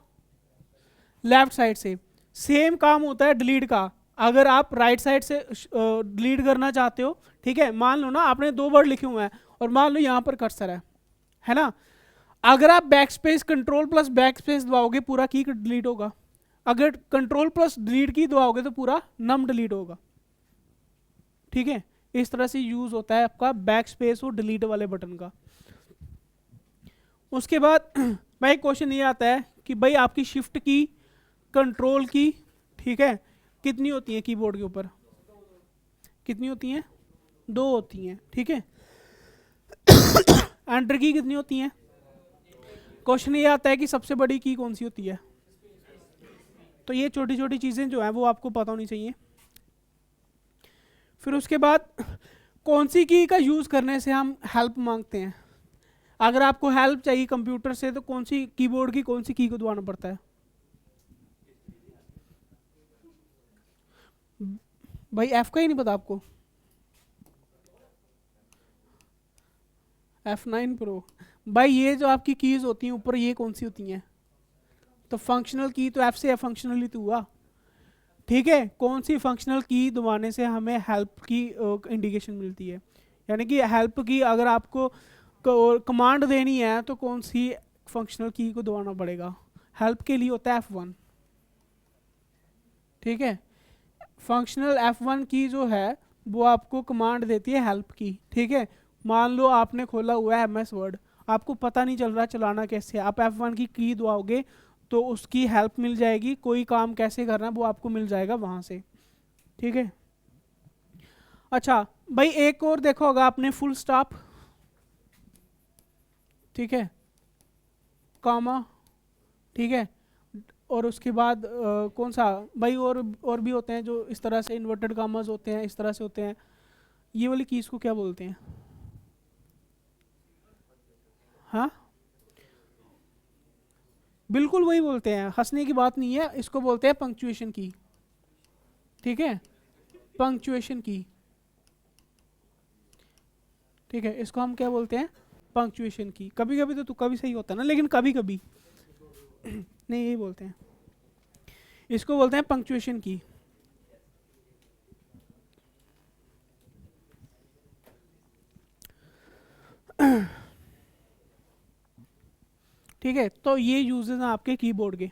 Speaker 1: लेफ्ट साइड से। सेम काम होता है डिलीट का। अगर आप राइट साइड से डिलीट करना चाहते हो, ठीक है, मान लो ना आपने 2 वर्ड लिखे हुए हैं और मान लो यहाँ पर कर्सर है ना, अगर आप back space control plus back space दबाओगे पूरा की डिलीट होगा। अगर कंट्रोल प्लस डिलीट की दबाओगे तो पूरा नम डिलीट होगा, ठीक है। इस तरह से यूज होता है आपका बैक स्पेस और डिलीट वाले बटन का। उसके बाद भाई क्वेश्चन ये आता है कि भाई आपकी शिफ्ट की, कंट्रोल की, ठीक है, कितनी होती है कीबोर्ड के ऊपर? कितनी होती हैं? 2 होती हैं, ठीक है। एंटर की कितनी होती हैं? क्वेश्चन ये आता है कि सबसे बड़ी की कौन सी होती है? तो ये छोटी छोटी चीजें जो है वो आपको पता होनी चाहिए। फिर उसके बाद कौन सी की का यूज करने से हम हेल्प मांगते हैं? अगर आपको हेल्प चाहिए कंप्यूटर से तो कौन सी कीबोर्ड की कौन सी की को दबाना पड़ता है? भाई एफ का ही नहीं पता आपको? F9 pro. भाई ये जो आपकी कीज होती हैं ऊपर, ये कौन सी होती हैं? तो फंक्शनल की तो एफ से फंक्शनल ही तो हुआ, ठीक है। कौन सी फंक्शनल की दबाने से हमें हेल्प की इंडिकेशन मिलती है? यानी कि हेल्प की अगर आपको कमांड देनी है तो कौन सी फंक्शनल की को दबाना पड़ेगा? हेल्प के लिए होता है F1, ठीक है। फंक्शनल F1 की जो है वो आपको कमांड देती है हेल्प की, ठीक है। मान लो आपने खोला हुआ है MS वर्ड, आपको पता नहीं चल रहा चलाना कैसे है, आप F1 की दबाओगे तो उसकी हेल्प मिल जाएगी, कोई काम कैसे करना है वो आपको मिल जाएगा वहां से, ठीक है। अच्छा भाई एक और देखो, होगा आपने फुल स्टॉप, ठीक है, कॉमा, ठीक है, और उसके बाद कौन सा भाई, और भी होते हैं जो इस तरह से इन्वर्टेड कॉमास होते हैं, इस तरह से होते हैं। ये वाली कीज को क्या बोलते हैं? हाँ बिल्कुल वही बोलते हैं, हंसने की बात नहीं है, इसको बोलते हैं पंक्चुएशन की, ठीक है, पंक्चुएशन की, ठीक है, इसको हम क्या बोलते हैं? पंक्चुएशन की। कभी कभी तो तुक्का भी सही होता है ना, लेकिन कभी कभी नहीं, यही बोलते हैं, इसको बोलते हैं पंक्चुएशन की। ठीक है, तो ये यूजेस हैं आपके कीबोर्ड के।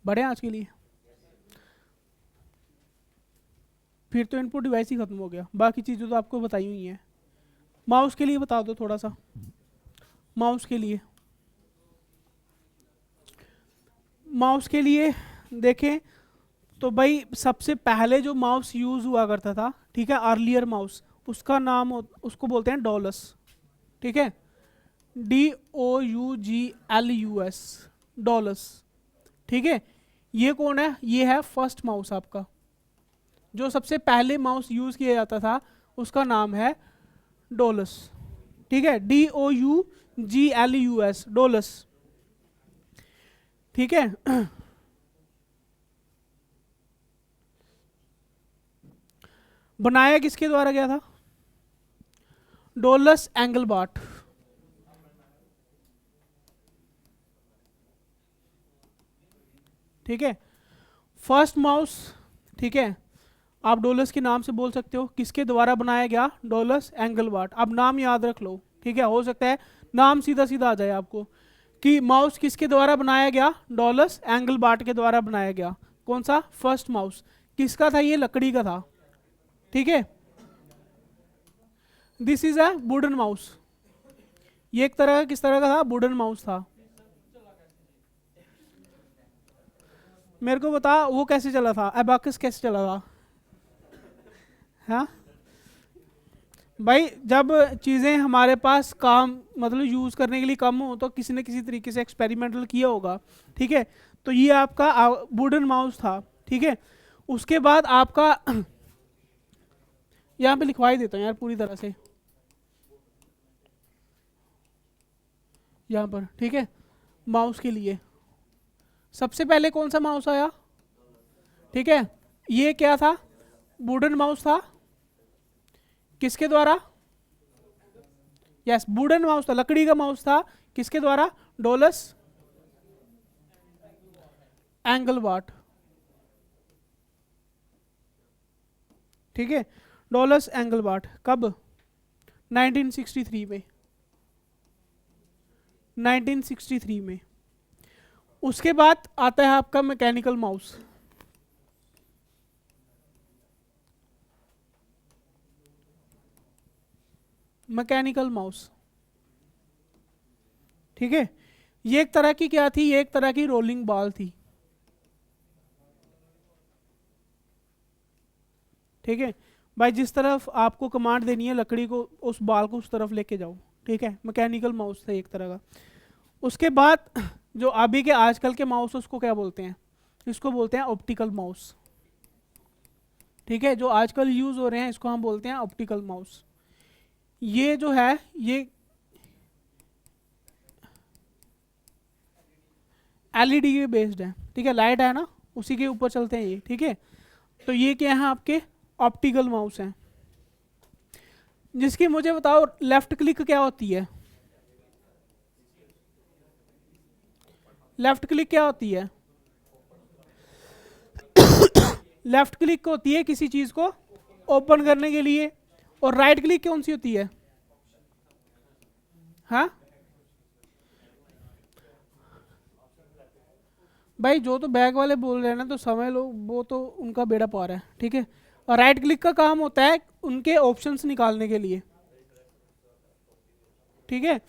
Speaker 1: बड़े आज के लिए फिर तो इनपुट डिवाइस ही खत्म हो गया, बाकी चीज़ें तो आपको बताई हुई हैं। माउस के लिए बता दो थोड़ा सा। माउस के लिए, माउस के लिए देखें तो भाई सबसे पहले जो माउस यूज हुआ करता था, ठीक है, अर्लियर माउस, उसका नाम उसको बोलते हैं डॉलस, ठीक है, DOUGLUS, डॉलस, ठीक है। ये कौन है? ये है फर्स्ट माउस आपका, जो सबसे पहले माउस यूज किया जाता था उसका नाम है डोलस। ठीक है, DOUGLUS, डोलस। ठीक है। बनाया किसके द्वारा गया था? डोलस एंगलबार्ट। ठीक है, फर्स्ट माउस। ठीक है, आप डोलस के नाम से बोल सकते हो। किसके द्वारा बनाया गया? डोलस एंगलबार्ट। अब नाम याद रख लो। ठीक है, हो सकता है नाम सीधा सीधा आ जाए आपको कि माउस किसके द्वारा बनाया गया? डोलस एंगलबार्ट के द्वारा बनाया गया। कौन सा? First mouse. किसका था ये? लकड़ी का था। ठीक है, this is a wooden mouse. ये एक तरह का किस तरह का था? वुडन माउस था। मेरे को बता वो कैसे चला था, एबाकस कैसे चला था? हाँ भाई, जब चीज़ें हमारे पास काम मतलब यूज़ करने के लिए कम हो तो किसी न किसी तरीके से एक्सपेरिमेंटल किया होगा। ठीक है, तो ये आपका वुडन माउस था। ठीक है, उसके बाद आपका यहाँ पे लिखवा ही देता हूँ यार पूरी तरह से यहाँ पर। ठीक है, माउस के लिए सबसे पहले कौन सा माउस आया? ठीक है, ये क्या था? वुडन माउस था। किसके द्वारा? यस, वुडन माउस था, लकड़ी का माउस था। किसके द्वारा? डोलस एंगलबार्ट। ठीक है, डोलस एंगलबार्ट। कब? 1963 में। 1963 में। उसके बाद आता है आपका मैकेनिकल माउस। Mechanical mouse. ठीक है, ये एक तरह की क्या थी? ये एक तरह की रोलिंग बॉल थी। ठीक है भाई, जिस तरफ आपको कमांड देनी है लकड़ी को, उस बाल को उस तरफ लेके जाओ। ठीक है, मैकेनिकल माउस था एक तरह का। उसके बाद जो अभी के आजकल के माउस उसको क्या बोलते हैं? इसको बोलते हैं ऑप्टिकल माउस। ठीक है, जो आजकल यूज हो रहे हैं इसको हम बोलते हैं ऑप्टिकल माउस। ये जो है ये एलईडी पे बेस्ड है। ठीक है, लाइट है ना, उसी के ऊपर चलते हैं ये। ठीक है, तो ये क्या है? आपके ऑप्टिकल माउस हैं। जिसकी मुझे बताओ लेफ्ट क्लिक क्या होती है? लेफ्ट क्लिक क्या होती है? लेफ्ट क्लिक होती है किसी चीज को ओपन करने के लिए। और राइट क्लिक कौन सी होती है? हाँ भाई, जो तो बैग वाले बोल रहे हैं ना तो समझ लो वो तो उनका बेड़ा पार है। ठीक है, और राइट क्लिक का काम होता है उनके ऑप्शंस निकालने के लिए। ठीक है,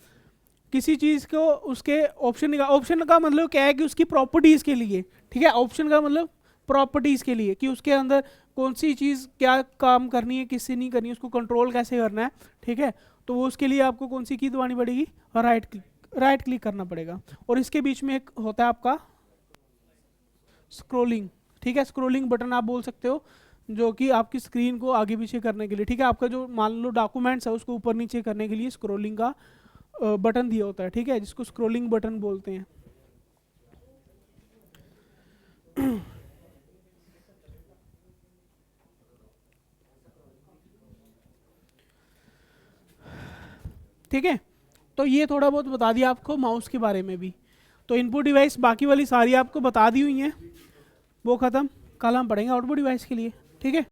Speaker 1: किसी चीज को उसके ऑप्शन का मतलब क्या है कि उसकी प्रॉपर्टीज के लिए। ठीक है, ऑप्शन का मतलब प्रॉपर्टीज के लिए कि उसके अंदर कौन सी चीज क्या काम करनी है, किससे नहीं करनी है, उसको कंट्रोल कैसे करना है। ठीक है, तो वो उसके लिए आपको कौन सी की दबानी पड़ेगी? राइट क्लिक करना पड़ेगा। और इसके बीच में एक होता है आपका स्क्रोलिंग। ठीक है, स्क्रोलिंग बटन आप बोल सकते हो, जो कि आपकी स्क्रीन को आगे पीछे करने के लिए। ठीक है, आपका जो मान लो डॉक्यूमेंट्स है उसको ऊपर नीचे करने के लिए स्क्रोलिंग का बटन दिया होता है। ठीक है, जिसको स्क्रोलिंग बटन बोलते हैं। ठीक है, तो ये थोड़ा बहुत बता दिया आपको माउस के बारे में भी। तो इनपुट डिवाइस बाकी वाली सारी आपको बता दी हुई हैं, वो ख़त्म। कल हम पढ़ेंगे आउटपुट डिवाइस के लिए। ठीक है।